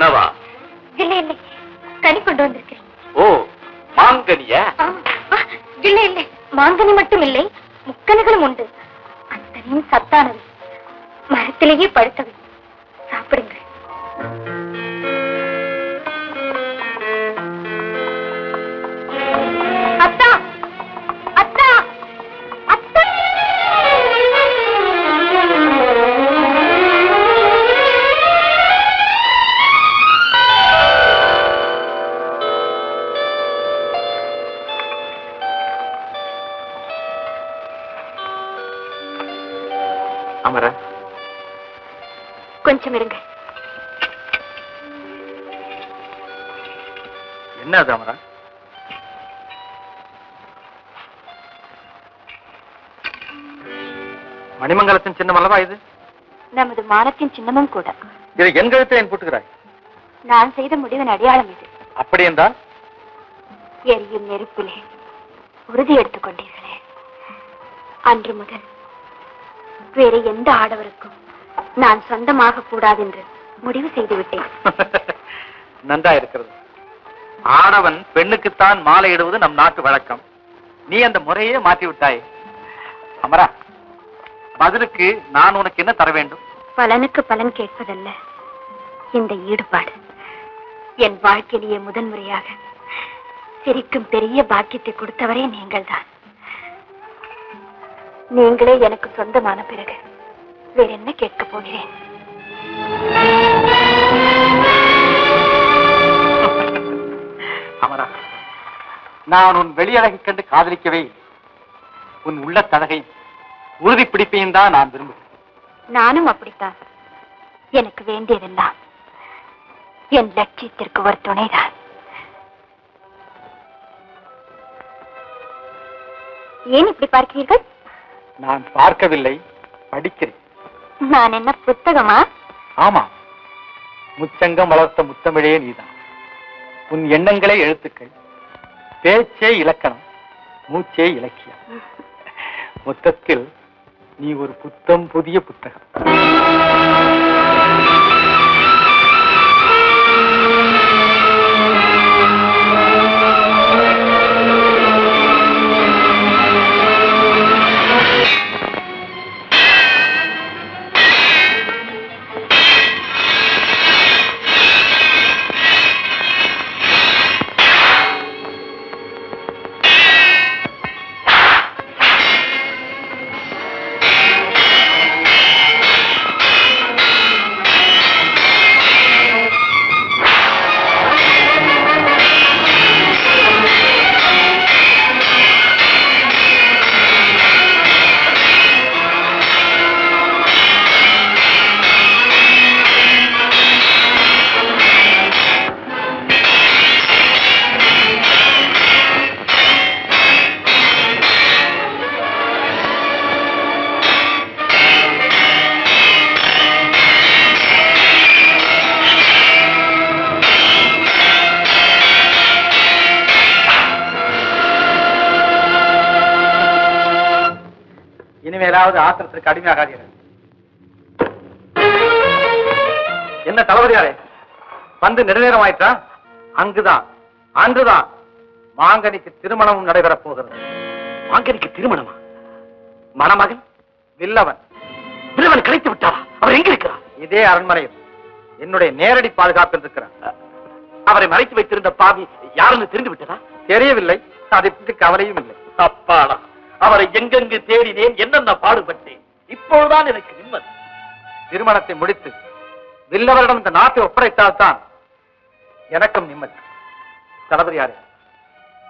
Speaker 1: உணவா?
Speaker 2: இல்லை இல்லை, கனி கொண்டு வந்திருக்கிறேன்.
Speaker 1: ஓ, மாங்கனிய?
Speaker 2: இல்லை இல்லை, மாங்கனி மட்டும் இல்லை, முக்கணிகளும் உண்டு. அத்தனையும் சத்தானவை, மரத்திலேயே பழுத்தவை. சாப்பிடுங்கள். அத்தா, அத்தா, அத்தா.
Speaker 1: அமரா,
Speaker 2: கொஞ்சம் இருங்க.
Speaker 4: என்ன அது அமரா? மணிமங்கலத்தின் சின்னம் அல்லவா இது?
Speaker 2: நமது மானத்தின் சின்னமும் கூட.
Speaker 4: இதை என் கழுத்தை ஏன் போட்டுக்கிறாய்?
Speaker 2: நான் செய்த முடிவின் அடையாளம் இது.
Speaker 4: அப்படி என்றால்
Speaker 2: எரியும் நெருப்பிலே உறுதி எடுத்துக் கொண்டீர்களே, அன்று முதல் வேறு எந்த ஆடவருக்கும் நான் சொந்தமாக கூடாது என்று முடிவு செய்து விட்டேன்.
Speaker 4: நன்றா இருக்கிறது. ஆடவன் பெண்ணுக்குத்தான் மாலையிடுவது நம் நாட்டு வழக்கம். நீ அந்த முறையே மாற்றி விட்டாய். அமரா, பதிலுக்கு நான் உனக்கு என்ன தர வேண்டும்?
Speaker 2: பலனுக்கு பலன் கேட்பதல்ல இந்த ஈடுபாடு. என் வாழ்க்கையிலேயே முதன்முறையாக சிரிக்கும் பெரிய பாக்கியத்தை கொடுத்தவரே நீங்கள்தான். நீங்களே எனக்கு சொந்தமான பிறகு வேற என்ன கேட்க போகிறேன்?
Speaker 4: அமரா, நான் உன் வெளியழகை கண்டு காதலிக்கவே உன் உள்ள தழகை உறுதி பிடிப்பையும் தான் நான் விரும்புகிறேன்.
Speaker 2: நானும் அப்படித்தான். எனக்கு வேண்டியதெல்லாம் என் லட்சியத்திற்கு ஒரு துணைதான். ஏன் இப்படி பார்க்கிறீர்கள்?
Speaker 4: நான் பார்க்கவில்லை, படிக்கிறேன்.
Speaker 2: நான் என்ன புத்தகமா?
Speaker 4: ஆமா, முச்சங்கம் வளர்த்த முத்தமிழே நீதான். உன் எண்ணங்களே எழுத்துக்கள், பேச்சே இலக்கணம், மூச்சே இலக்கியம். மொத்தத்தில் நீ ஒரு புத்தம் புதிய புத்தகம். இனிமேலாவது ஆத்திரத்திற்கு அடிமையாகாதீர்கள். என்ன தளபதியாரே, வந்து நெடுநேரம் ஆயிற்றா? அங்குதான் அன்றுதான் மாங்கனிக்கு திருமணமும் நடைபெறப் போகிறது.
Speaker 1: மாங்கனிக்கு திருமணமா? மணமகன்
Speaker 4: வில்லவன்
Speaker 1: வில்லவன் கிடைத்து விட்டாரா? அவர் எங்க இருக்கிறார்?
Speaker 4: இதே அரண்மனையில் என்னுடைய நேரடி பாதுகாப்பில் இருக்கிறார்.
Speaker 1: அவரை மறைத்து வைத்திருந்த பாவி யாருன்னு தெரிந்து விட்டதா?
Speaker 4: தெரியவில்லை, அதை பற்றி கவலையும் இல்லை.
Speaker 1: அப்பாடா, அவரை எங்கெங்கு தேடினேன், என்னென்ன பாடுபட்டேன். இப்பொழுதுதான் எனக்கு நிம்மதி.
Speaker 4: திருமணத்தை முடித்து வில்லவரிடம் இந்த நாட்டை ஒப்படைத்தால்தான் எனக்கும் நிம்மதி. தளபதியாரே,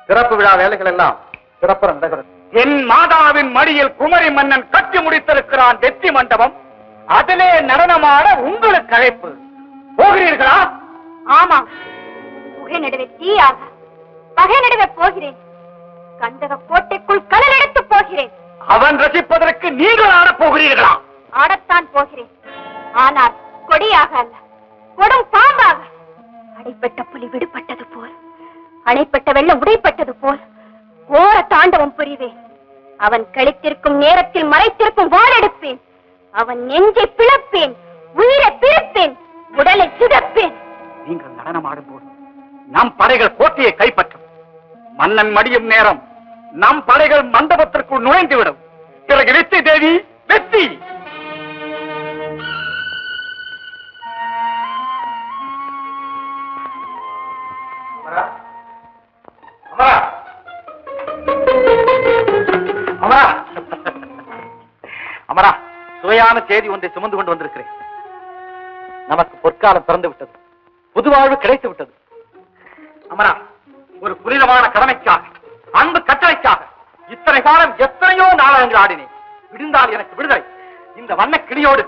Speaker 4: சிறப்பு விழா வேலைகள் எல்லாம் சிறப்புற நடைபெறும்.
Speaker 3: என் மாதாவின் மடியில் குமரி மன்னன் கட்டி முடித்திருக்கிறான் வெற்றி மண்டபம். அதிலே நடனமாட உங்களுக்கு அழைப்பு. போகிறீர்களா?
Speaker 2: ஆமா, புகை நடுவே தீயாக பகை நடுவே போகிறேன். கந்தக கோட்டைக்குள் கடல் எடுத்து போகிறேன்.
Speaker 3: அவன் ரசிப்பதற்கு நீங்கள் ஆடப் போகிறீர்களா?
Speaker 2: ஆடத்தான் போகிறேன், ஆனால் கொடியாக அல்ல, கொடும் பாம்பாக. அடைப்பட்ட புலி விடுபட்டது போல், அணைப்பட்ட வெள்ளம் உடைப்பட்டது போல் கோர தாண்டவம் புரிவேன். அவன் கழித்திருக்கும் நேரத்தில் மறைத்திருக்கும் வாள் எடுப்பேன். அவன் நெஞ்சை பிளப்பேன், உயிரை பிரிப்பேன், உடலை சிதப்பேன்.
Speaker 3: நீங்கள் நடனமாடும் போது நம் படைகள் கோட்டையை கைப்பற்றும். மன்னன் மடியும் நேரம் நம் படைகள் மண்டபத்திற்குள் நுழைந்துவிடும். பிறகு வெற்றி தேவி, வெற்றி.
Speaker 4: அமரா, சுவையான செய்தி ஒன்றை சுமந்து கொண்டு வந்திருக்கிறேன். நமக்கு பொற்காலம் பிறந்து விட்டது, புது வாழ்வு கிடைத்து விட்டது.
Speaker 3: அமரா, ஒரு புனிதமான கடமைக்காக, அன்பு கட்டளைக்காக இத்தனை காலம் எத்தனையோ நாடகங்கள் ஆடினேன். விடுந்தால் எனக்கு விடுதலை. இந்த வண்ண கிளியோடு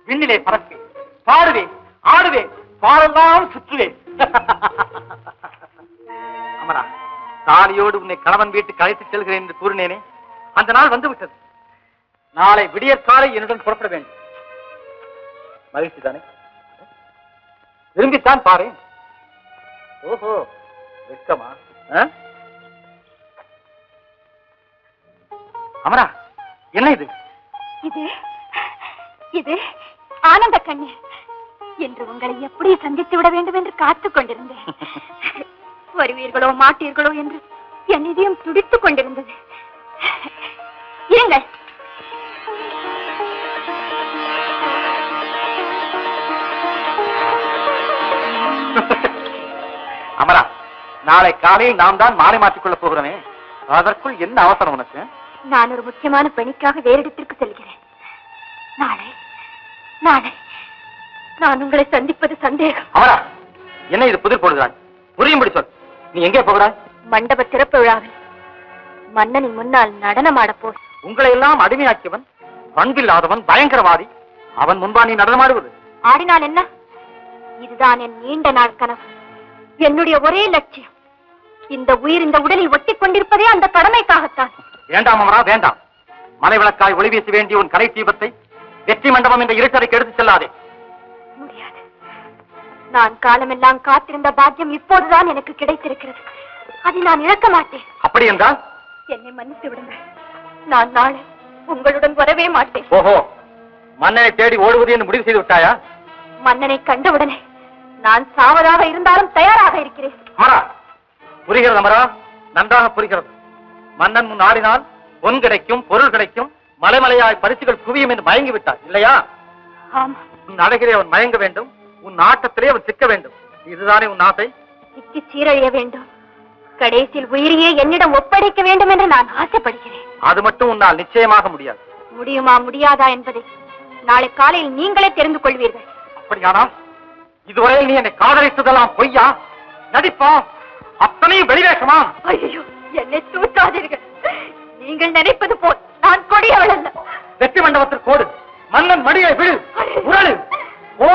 Speaker 3: விண்ணிலே பறப்பேன், பாடுவேன், ஆடுவேன், பாடெல்லாம் சுற்றுவேன்.
Speaker 4: அமரா, தாலியோடு உன்னை கணவன் வீட்டுக்கு அழைத்துச் செல்கிறேன் என்று கூறினேனே, அந்த நாள் வந்து விட்டது. நாளை விடியற்காலை என்னுடன் புறப்பட வேண்டும். மகிழ்ச்சி தானே? விரும்பித்தான் பாரு. ஓஹோ, வெட்கமா? அமரா, என்ன இது?
Speaker 2: இது ஆனந்த கண்ணீர். என்று உங்களை எப்படி சந்தித்து விட வேண்டும் என்று காத்துக் கொண்டிருந்தேன். வருவீர்களோ மாட்டீர்களோ என்று என் இதயம் துடித்துக் கொண்டிருந்தது. இருங்கள்.
Speaker 4: அமரா, நாளை காலையில் நாம் தான் மாலை மாற்றிக் கொள்ளப் போகிறோமே, அதற்குள் என்ன அவசரம் உனக்கு?
Speaker 2: நான் ஒரு முக்கியமான பணிக்காக வேறு இடத்திற்கு செல்கிறேன். நாளை நான் உங்களை சந்திப்பது சந்தேகம்.
Speaker 4: அமரா, என்ன இது புதிர் போடுகிறாய்? புரியும்படி சொல். நீ எங்கே போகிறாய்?
Speaker 2: மண்டப திறப்பு விழாவில் மன்னனின் முன்னால் நடனமாடப் போய்.
Speaker 4: உங்களை எல்லாம் அடிமையாக்கியவன், பண்பில்லாதவன், பயங்கரவாதி. அவன் முன்பா நீ நடனமாடுவது?
Speaker 2: ஆடினால் என்ன? இதுதான் என் நீண்ட நாள் கனவு, என்னுடைய ஒரே லட்சியம். இந்த உயிர் இந்த உடலில் ஒட்டிக் கொண்டிருப்பதே அந்த கடமைக்காகத்தான்.
Speaker 4: வேண்டாம் அமரா, வேண்டாம். மலை விளக்காய் ஒளி வீச வேண்டிய உன் கலை தீபத்தை வெற்றி மண்டபம் என்ற இருட்டறைக்கு எடுத்துச் செல்லாதே.
Speaker 2: முடியாது. நான் காலமெல்லாம் காத்திருந்த பாக்கியம் இப்போதுதான் எனக்கு கிடைத்திருக்கிறது. அதை நான் இழக்க மாட்டேன்.
Speaker 4: அப்படி என்றால்
Speaker 2: என்னை மன்னித்து விடுங்கள். நான் நாளை உங்களுடன் வரவே மாட்டேன்.
Speaker 4: ஓஹோ, மன்னனை தேடி ஓடுவது என்று முடிவு செய்து விட்டாயா?
Speaker 2: மன்னனை கண்டவுடனே நான் சாவதாக இருந்தாலும் தயாராக இருக்கிறேன்.
Speaker 4: அமரா, புரிகிறது அமரா, நன்றாக புரிகிறது. மன்னன் முன் ஆடினால் பொன் கிடைக்கும், பொருள் கிடைக்கும், மலைமலையாய் பரிசுகள் குவியும் என்று மயங்கி விட்டார் இல்லையா?
Speaker 2: ஆமா.
Speaker 4: உன் அழகிலே அவன் மயங்க வேண்டும், உன் ஆட்டத்திலே அவன் சிக்க வேண்டும். இதுதானே உன் ஆசை?
Speaker 2: சிக்கி சீரழிய வேண்டும், கடைசியில் உயிரையே என்னிடம் ஒப்படைக்க வேண்டும் என்று நான் ஆசைப்படுகிறேன்.
Speaker 4: அது மட்டும் உன்னால் நிச்சயமாக முடியாது.
Speaker 2: முடியுமா முடியாதா என்பதை நாளை காலையில் நீங்களே தெரிந்து கொள்வீர்கள்.
Speaker 4: அப்படியானால் இதுவரையில் நீ என்னை காதலித்ததெல்லாம் பொய்யா, நடிப்பா, அத்தனையும் வெளிவேஷமா?
Speaker 2: ஐயோ, என்னை தூற்றாதீர்கள். நீங்கள் நினைப்பது போல் நான் கொடியவள் அல்ல.
Speaker 4: வெற்றி மண்டபத்திற்கு ஓடு, மன்னன் மடியை விடு, உரளு. ஓ,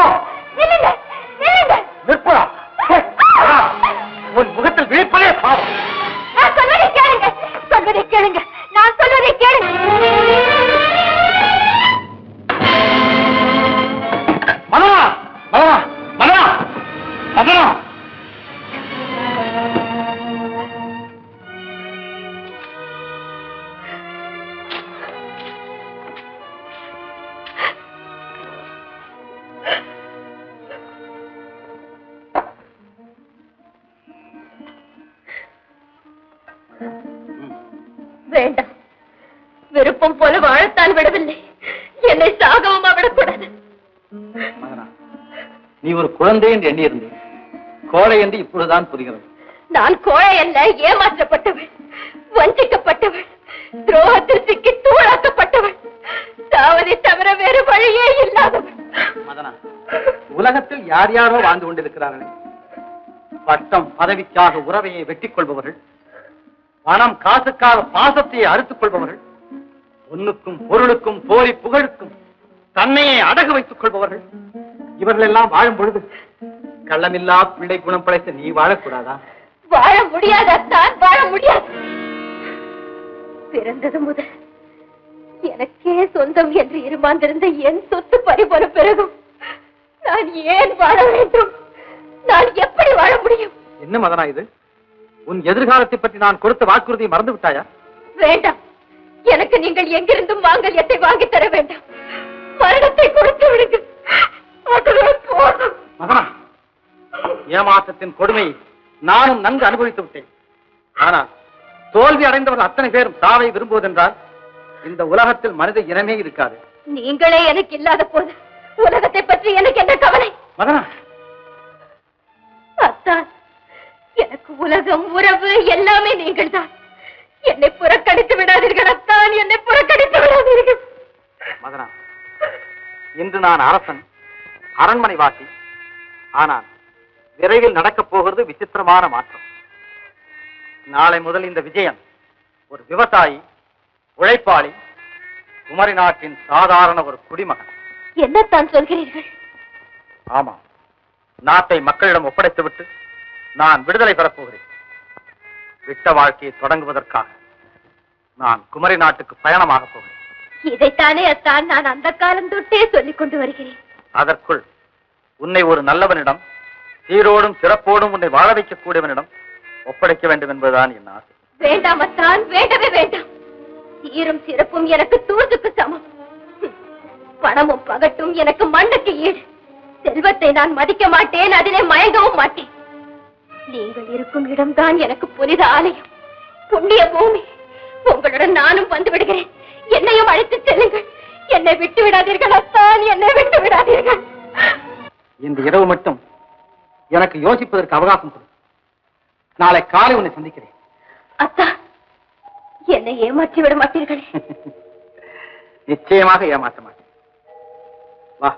Speaker 4: நிற்பா. உன் முகத்தில் விழிப்பதே பாவம்.
Speaker 2: நான் சொல்வதை கேளுங்க, சொல்வதை கேளுங்க, நான் சொல்வதை கேளுங்க.
Speaker 3: மதனா, மதனா, மதனா, மதனா.
Speaker 2: வேண்டாம், விருப்பம் போல வாழத்தான் விடவில்லை, என்னை சாகவும் விடக்கூடாது.
Speaker 4: நீ ஒரு குழந்தை என்று எண்ணியிருந்தேன், கோழை என்று இப்பொழுதுதான் புரிகிறது.
Speaker 2: நான் கோழை அல்ல, ஏமாற்றப்பட்டவள், வஞ்சிக்கப்பட்டவள், துரோகத்தில் சிக்கி தூளாக்கப்பட்டவள், சாவதை தவிர வேறு வழியே இல்லாதவள்.
Speaker 4: மதனா, உலகத்தில் யார் யாரோ வாழ்ந்து கொண்டிருக்கிறார்களே, பட்டம் பதவிக்காக உறவையை வெட்டிக் கொள்பவர்கள், பணம் காசுக்காக பாசத்தையே அறுத்துக் கொள்பவர்கள், பொன்னுக்கும் பொருளுக்கும் போலி புகழுக்கும் தன்னையே அடகு வைத்துக் கொள்பவர்கள், இவர்கள் எல்லாம் வாழும் பொழுது கள்ளமில்லா பிள்ளை குணம் படைத்த நீ வாழக்கூடாதா?
Speaker 2: வாழ முடியாதான், வாழ முடியாது. பிறந்தது முதல் எனக்கே சொந்தம் என்று இருமாந்திருந்த என் சொத்து பறிபோன பிறகும் நான் ஏன் வாழ வேண்டும்? நான் எப்படி வாழ முடியும்?
Speaker 4: என்ன மதனா இது? உன் எதிர்காலத்தை பற்றி நான் கொடுத்த வாக்குறுதியை மறந்து விட்டாயா?
Speaker 2: வேண்டாம், எனக்கு நீங்கள் எங்கிருந்தும் மாங்கல்யத்தை வாங்கி தர வேண்டாம். மரணத்தை கொடுத்து விடுங்கள், அதுவே போதும்.
Speaker 4: மதனா, ஏமாற்றத்தின் கொடுமையை நானும் நன்கு அனுபவித்து விட்டேன். ஆனால் தோல்வி அடைந்தவர்கள் அத்தனை பேரும் சாவை விரும்புவதென்றால் இந்த உலகத்தில் மனித இனமே இருக்காது.
Speaker 2: நீங்களே எனக்கு இல்லாத போது உலகத்தை பற்றி எனக்கு என்ன கவலை?
Speaker 4: மதனா,
Speaker 2: அத்தான், எனக்கு உலகம் உறவு எல்லாமே நீங்கள் தான். என்னை புறக்கணித்து விடாதீர்கள் அத்தான், என்னை புறக்கணித்து விடாதீர்கள்.
Speaker 4: மதனா, இன்று நான் அரசன், அரண்மனை வாசி. ஆனால் விரைவில் நடக்கப் போகிறது விசித்திரமான மாற்றம். நாளை முதல் இந்த விஜயன் ஒரு விவசாயி, உழைப்பாளி, குமரி நாட்டின் சாதாரண ஒரு குடிமகன்.
Speaker 2: என்னத்தான் சொல்கிறீர்கள்?
Speaker 4: ஆமா, நாட்டை மக்களிடம் ஒப்படைத்துவிட்டு நான் விடுதலை பெறப் போகிறேன். விட்ட வாழ்க்கையை தொடங்குவதற்காக நான் குமரி நாட்டுக்கு பயணமாக போகிறேன்.
Speaker 2: இதைத்தானே அத்தான் நான் அந்த காலம் தொட்டே சொல்லிக் கொண்டு வருகிறேன்.
Speaker 4: அதற்குள் உன்னை ஒரு நல்லவனிடம், சீரோடும் சிறப்போடும் உன்னை வாழ வைக்கக்கூடியவனிடம் ஒப்படைக்க வேண்டும் என்பதுதான் என் ஆசை.
Speaker 2: வேண்டாம் அத்தான், வேண்டவே வேண்டாம். சீரும் சிறப்பும் எனக்கு தூசுக்கு சமம். பணமும் பகட்டும் எனக்கு மண்ணுக்கு ஈடு. செல்வத்தை நான் மதிக்க மாட்டேன், அதிலே மயங்கவும் மாட்டேன். நீங்கள் இருக்கும் இடம்தான் எனக்கு புனித ஆலயம், புண்ணிய பூமி. உங்களுடன் நானும் வந்து விடுகிறேன். என்னையும் அழைத்து செல்லுங்கள். என்னை விட்டு விடாதீர்கள் அத்தான், என்னை விட்டு விடாதீர்கள்.
Speaker 4: இந்த இரவு மட்டும் எனக்கு யோசிப்பதற்கு அவகாசம் கொடு. நாளை காலை உன்னை சந்திக்கிறேன்.
Speaker 2: அத்தா, என்னை ஏமாற்றி விட மாட்டீர்கள்?
Speaker 4: நிச்சயமாக ஏமாற்ற மாட்டேன். வா.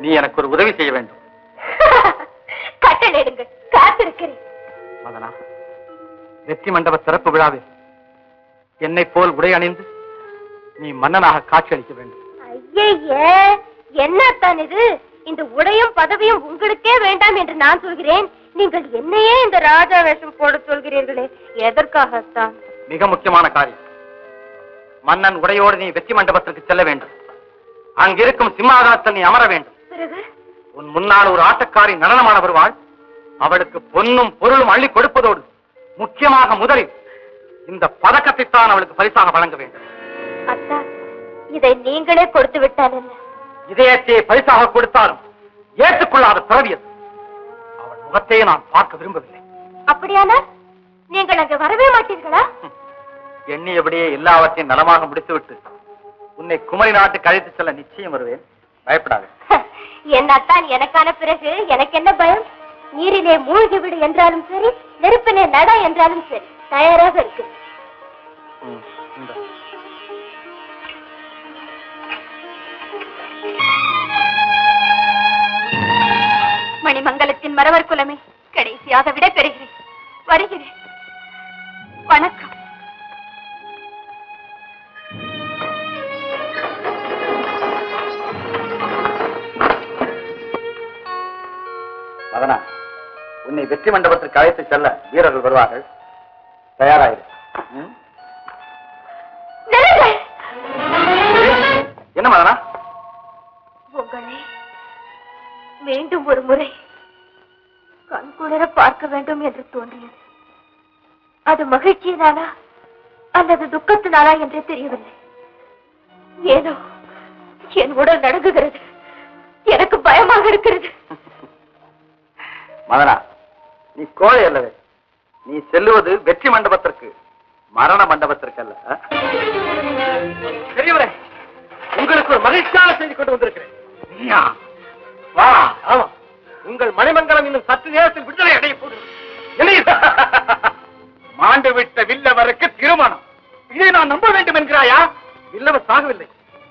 Speaker 4: நீ எனக்கு ஒரு உதவி செய்ய வேண்டும்.
Speaker 2: கட்டளையிடுங்கள், காத்திருக்கிறேன்.
Speaker 4: மதனா, வெற்றி மண்டப சிறப்பு விழாவில் என்னை போல் உடை அணிந்து நீ மன்னனாக காட்சி அளிக்க வேண்டும்.
Speaker 2: ஐயே, என்னத்தான் இது? இந்த உடையும் பதவியும் உங்களுக்கே வேண்டாம் என்று நான் சொல்கிறேன். நீங்கள் என்னையே இந்த ராஜா வேஷம் போட சொல்கிறீர்களே, எதற்காகத்தான்?
Speaker 4: மிக முக்கியமான காரியம். மன்னன் உடையோடு நீ வெற்றி மண்டபத்திற்கு செல்ல வேண்டும். அங்கிருக்கும் சிம்மாசனத்தில் நீ அமர வேண்டும். உன் முன்னால் ஒரு ஆட்டக்காரி நடனமான வருவாள். அவளுக்கு பொன்னும் பொருளும் அள்ளி கொடுப்பதோடு முக்கியமாக முதலில் இந்த பதக்கத்தை தான் அவளுக்கு பரிசாக வழங்க வேண்டும்.
Speaker 2: அத்தா, இதை நீங்களே கொடுத்து விட்டால் என்ன?
Speaker 4: இதயத்தை பரிசாக கொடுத்தாலும் ஏற்றுக்கொள்ளாத பிறவி அது. அவள் முகத்தையே நான் பார்க்க விரும்பவில்லை.
Speaker 2: அப்படியானால் நீங்கள் அங்கு வரவே மாட்டீர்களா?
Speaker 4: எண்ணியபடியே எல்லாவற்றையும் நலமாக முடித்துவிட்டு உன்னை குமரி நாட்டுக்கு அழைத்து செல்ல நிச்சயம் வருவேன். பயப்படாது.
Speaker 2: என்னத்தான் எனக்கான பிறகு எனக்கு என்ன பயம்? நீரிலே மூழ்கி விடு என்றாலும் சரி, நெருப்பிலே நட என்றாலும் சரி, தயாராக இருக்கு. மணிமங்கலத்தின் மறவர் குலமே, கடைசியாக விட பெறுகிறேன். வருகிறேன். வணக்கம்.
Speaker 4: மதனா, உன்னை வெற்றி மண்டபத்திற்கு அழைத்து செல்ல வீரர்கள் வருவார்கள். தயாராயிரு. என்ன மதனா?
Speaker 2: உங்களை மீண்டும் ஒரு முறை கண்குளிர பார்க்க வேண்டும் என்று தோன்றியது. அது மகிழ்ச்சியினாலா அல்லது துக்கத்தினாலா என்றே தெரியவில்லை. ஏதோ என் உடல் நடுங்குகிறது. எனக்கு பயமாக இருக்கிறது.
Speaker 4: மதனா, நீ கோழை அல்லவே. நீ செல்லுவது வெற்றி மண்டபத்திற்கு, மரண மண்டபத்திற்கு அல்ல.
Speaker 3: பெரியவரே, உங்களுக்கு ஒரு மகிழ்ச்சியான செய்தி கொண்டு வந்திருக்கிறேன்.
Speaker 4: வா.
Speaker 3: ஆமா,
Speaker 4: உங்கள் மணிமங்கலம் இன்னும் சற்று நேரத்தில் விடுதலை அடைய போகிறது.
Speaker 3: மாண்டு விட்ட வில்லவருக்கு திருமணம், இதை நான் நம்ப வேண்டும் என்கிறாயா?
Speaker 4: வில்லவர் சாகவில்லை,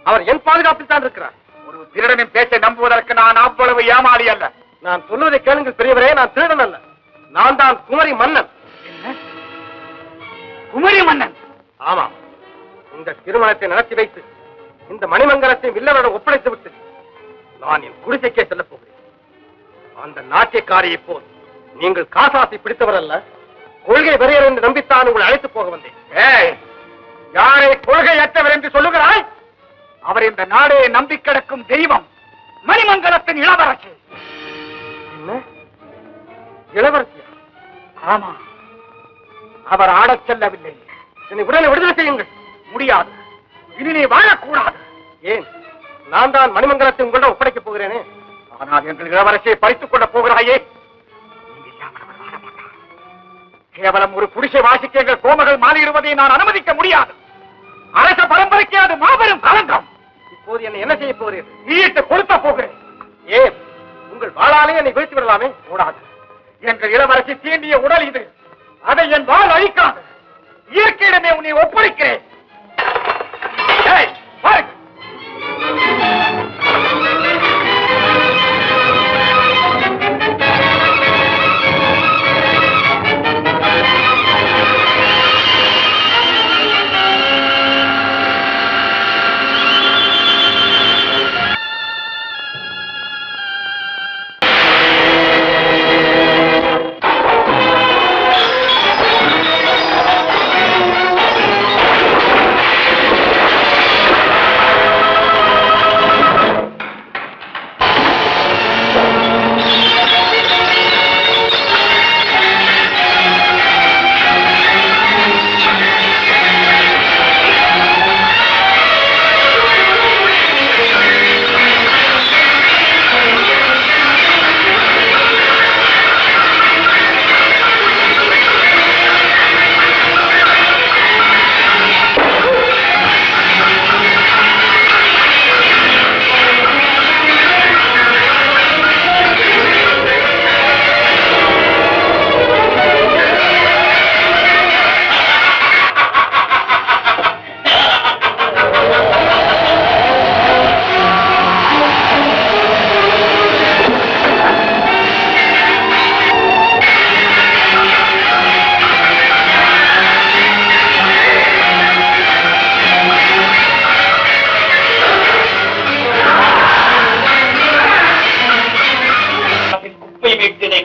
Speaker 4: அவர் என் பாதுகாப்பில் தான் இருக்கிறார்.
Speaker 3: ஒரு திருடனின் பேச்சை நம்புவதற்கு நான் அவ்வளவு ஏமாளி அல்ல.
Speaker 4: நான் சொல்வதை கேளுங்கள் பெரியவரே, நான் திருடன் அல்ல, நான் தான் குமரி மன்னன்.
Speaker 3: குமரி மன்னன்?
Speaker 4: ஆமாம். இந்த திருமணத்தை நடத்தி வைத்து இந்த மணிமங்கலத்தை வில்லவரிடம் ஒப்படைத்து விட்டு நான் என் குடிசைக்கே செல்லப் போகிறேன். அந்த நாட்டியக்காரியை போல் நீங்கள் காசாசி பிடித்தவர் அல்ல, கொள்கை வெறியர் என்று நம்பித்தான் உங்களை அழைத்து போக வந்தேன்.
Speaker 3: ஏய், யாரை கொள்கையற்றவர் என்று சொல்லுகிறாய்? அவர் இந்த நாடே நம்பி கிடக்கும் தெய்வம், மணிமங்கலத்தின் இளவரசி.
Speaker 4: என்ன இளவரசியா?
Speaker 3: ஆமா, அவர் ஆடச் செல்லவில்லை.
Speaker 4: என்னை உடனே விடுதலை செய்யுங்கள்.
Speaker 3: முடியாது, இனி நீ வாழக்கூடாது.
Speaker 4: ஏன்? நான் தான் மணிமங்கலத்தை உங்களிடம் ஒப்படைக்கப் போகிறேனே.
Speaker 3: ஆனால் எங்கள் இளவரசியை பறித்துக் கொள்ள போகிறாயே, நீ இல்லாமல் அவர் வாழ மாட்டார். கேவலம் ஒரு குடிசை வாசிக்க எங்கள் கோமகள் மாறிடுவதை நான் அனுமதிக்க முடியாது. அரச பரம்பரைக்கு அது மாபெரும் களங்கம்.
Speaker 4: இப்போது என்னை என்ன செய்ய போகிறீர்கள்?
Speaker 3: நீட்டு கொடுத்த போகிறேன்.
Speaker 4: ஏன்? உங்கள் வாளாலே என்னை வீழ்த்தி விடலாமே.
Speaker 3: கூடாது. எங்கள் இளவரசி தீண்டிய உடல் இது, அதை என் வாள் அழிக்காது. இயற்கையிடமே உன்னை ஒப்படைக்கிறேன். ஏய், பாருங்க.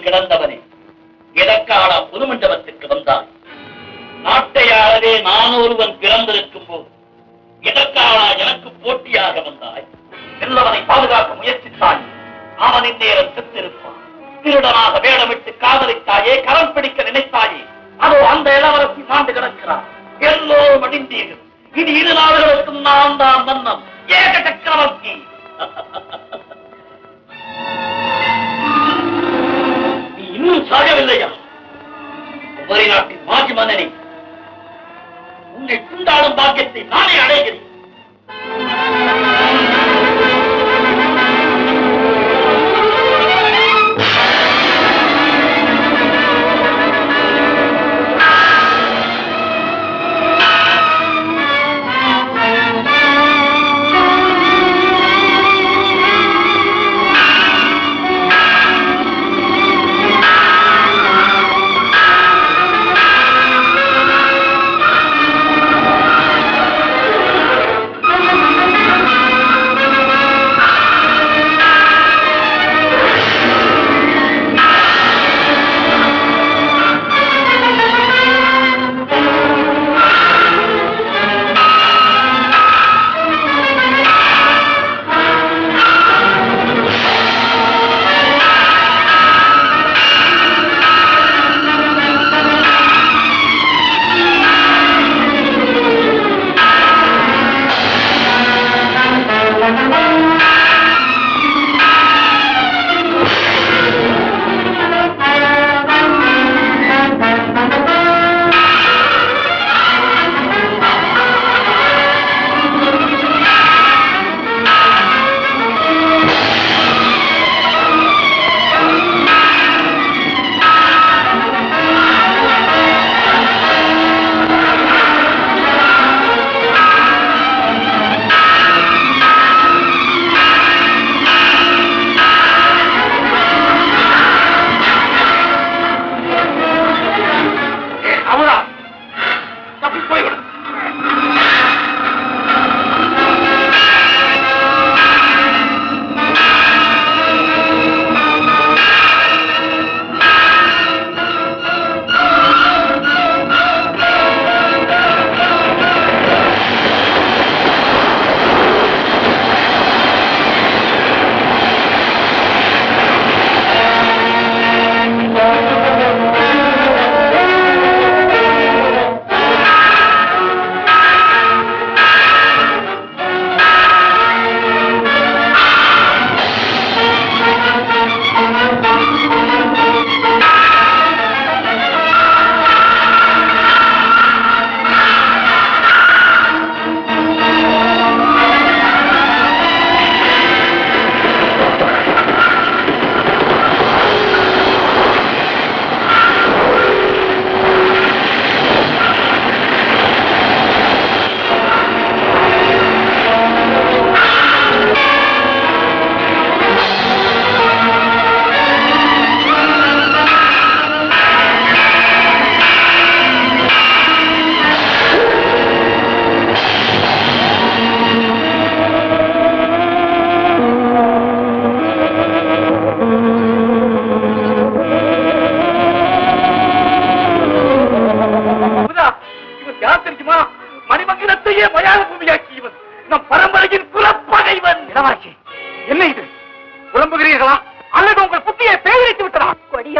Speaker 1: கிடந்தவனே, எதற்கான பொதுமண்டபத்துக்கு வந்தாய்? நாட்டையாளரே நான் ஒருவன் பிறந்திருக்கும் போது எதற்கான எனக்கு போட்டியாக வந்தாய்? வெள்ளவனை பாதுகாக்க முயற்சித்தாய், அவன் இந்நேரம் செத்திருப்பான். திருடனாக வேடமிட்டு காதலித்தாயே, கரம் பிடிக்க நினைத்தாயே, அதோ அந்த இளவரசி மாண்டு கிடக்கிறார். எல்லோரும் அடிந்தீர்கள். இது இரு நாடுகளுக்கும் நான் தான் மன்னன், ஏக சக்கரவர்த்தி. நீ இன்னும் சாகவில்லையா? குமரி நாட்டின் மாஜி மன்னனே, உன்னை துண்டாடும் பாக்கியத்தை நானே அடைகிறேன்.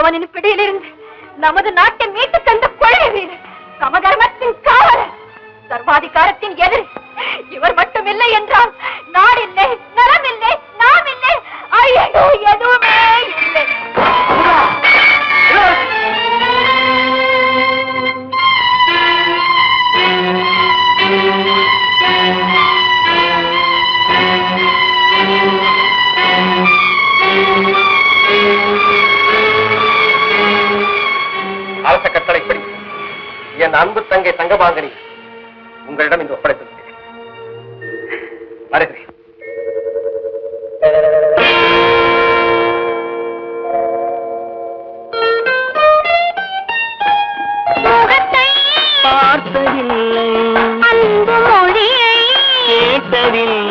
Speaker 2: கௌரவனின் பிடியிலிருந்து நமது நாட்டை மீட்டு தந்த கொள்கை வீரர், சமதர்மத்தின் காவலர், சர்வாதிகாரத்தின் எதிரி இவர் மட்டும் இல்லை என்றால் நாடில்லை, நலம் இல்லை, நாம் இல்லை, ஐயோ எதுவுமே இல்லை.
Speaker 3: அரச கட்டளைப்படி என் அன்பு தங்கை தங்கபாங்கனி உங்களிடம் இந்த ஒப்படைத்து வருகிறேன்.
Speaker 1: பார்த்ததில்லை, அன்பு மொழியை கேட்டதில்லை,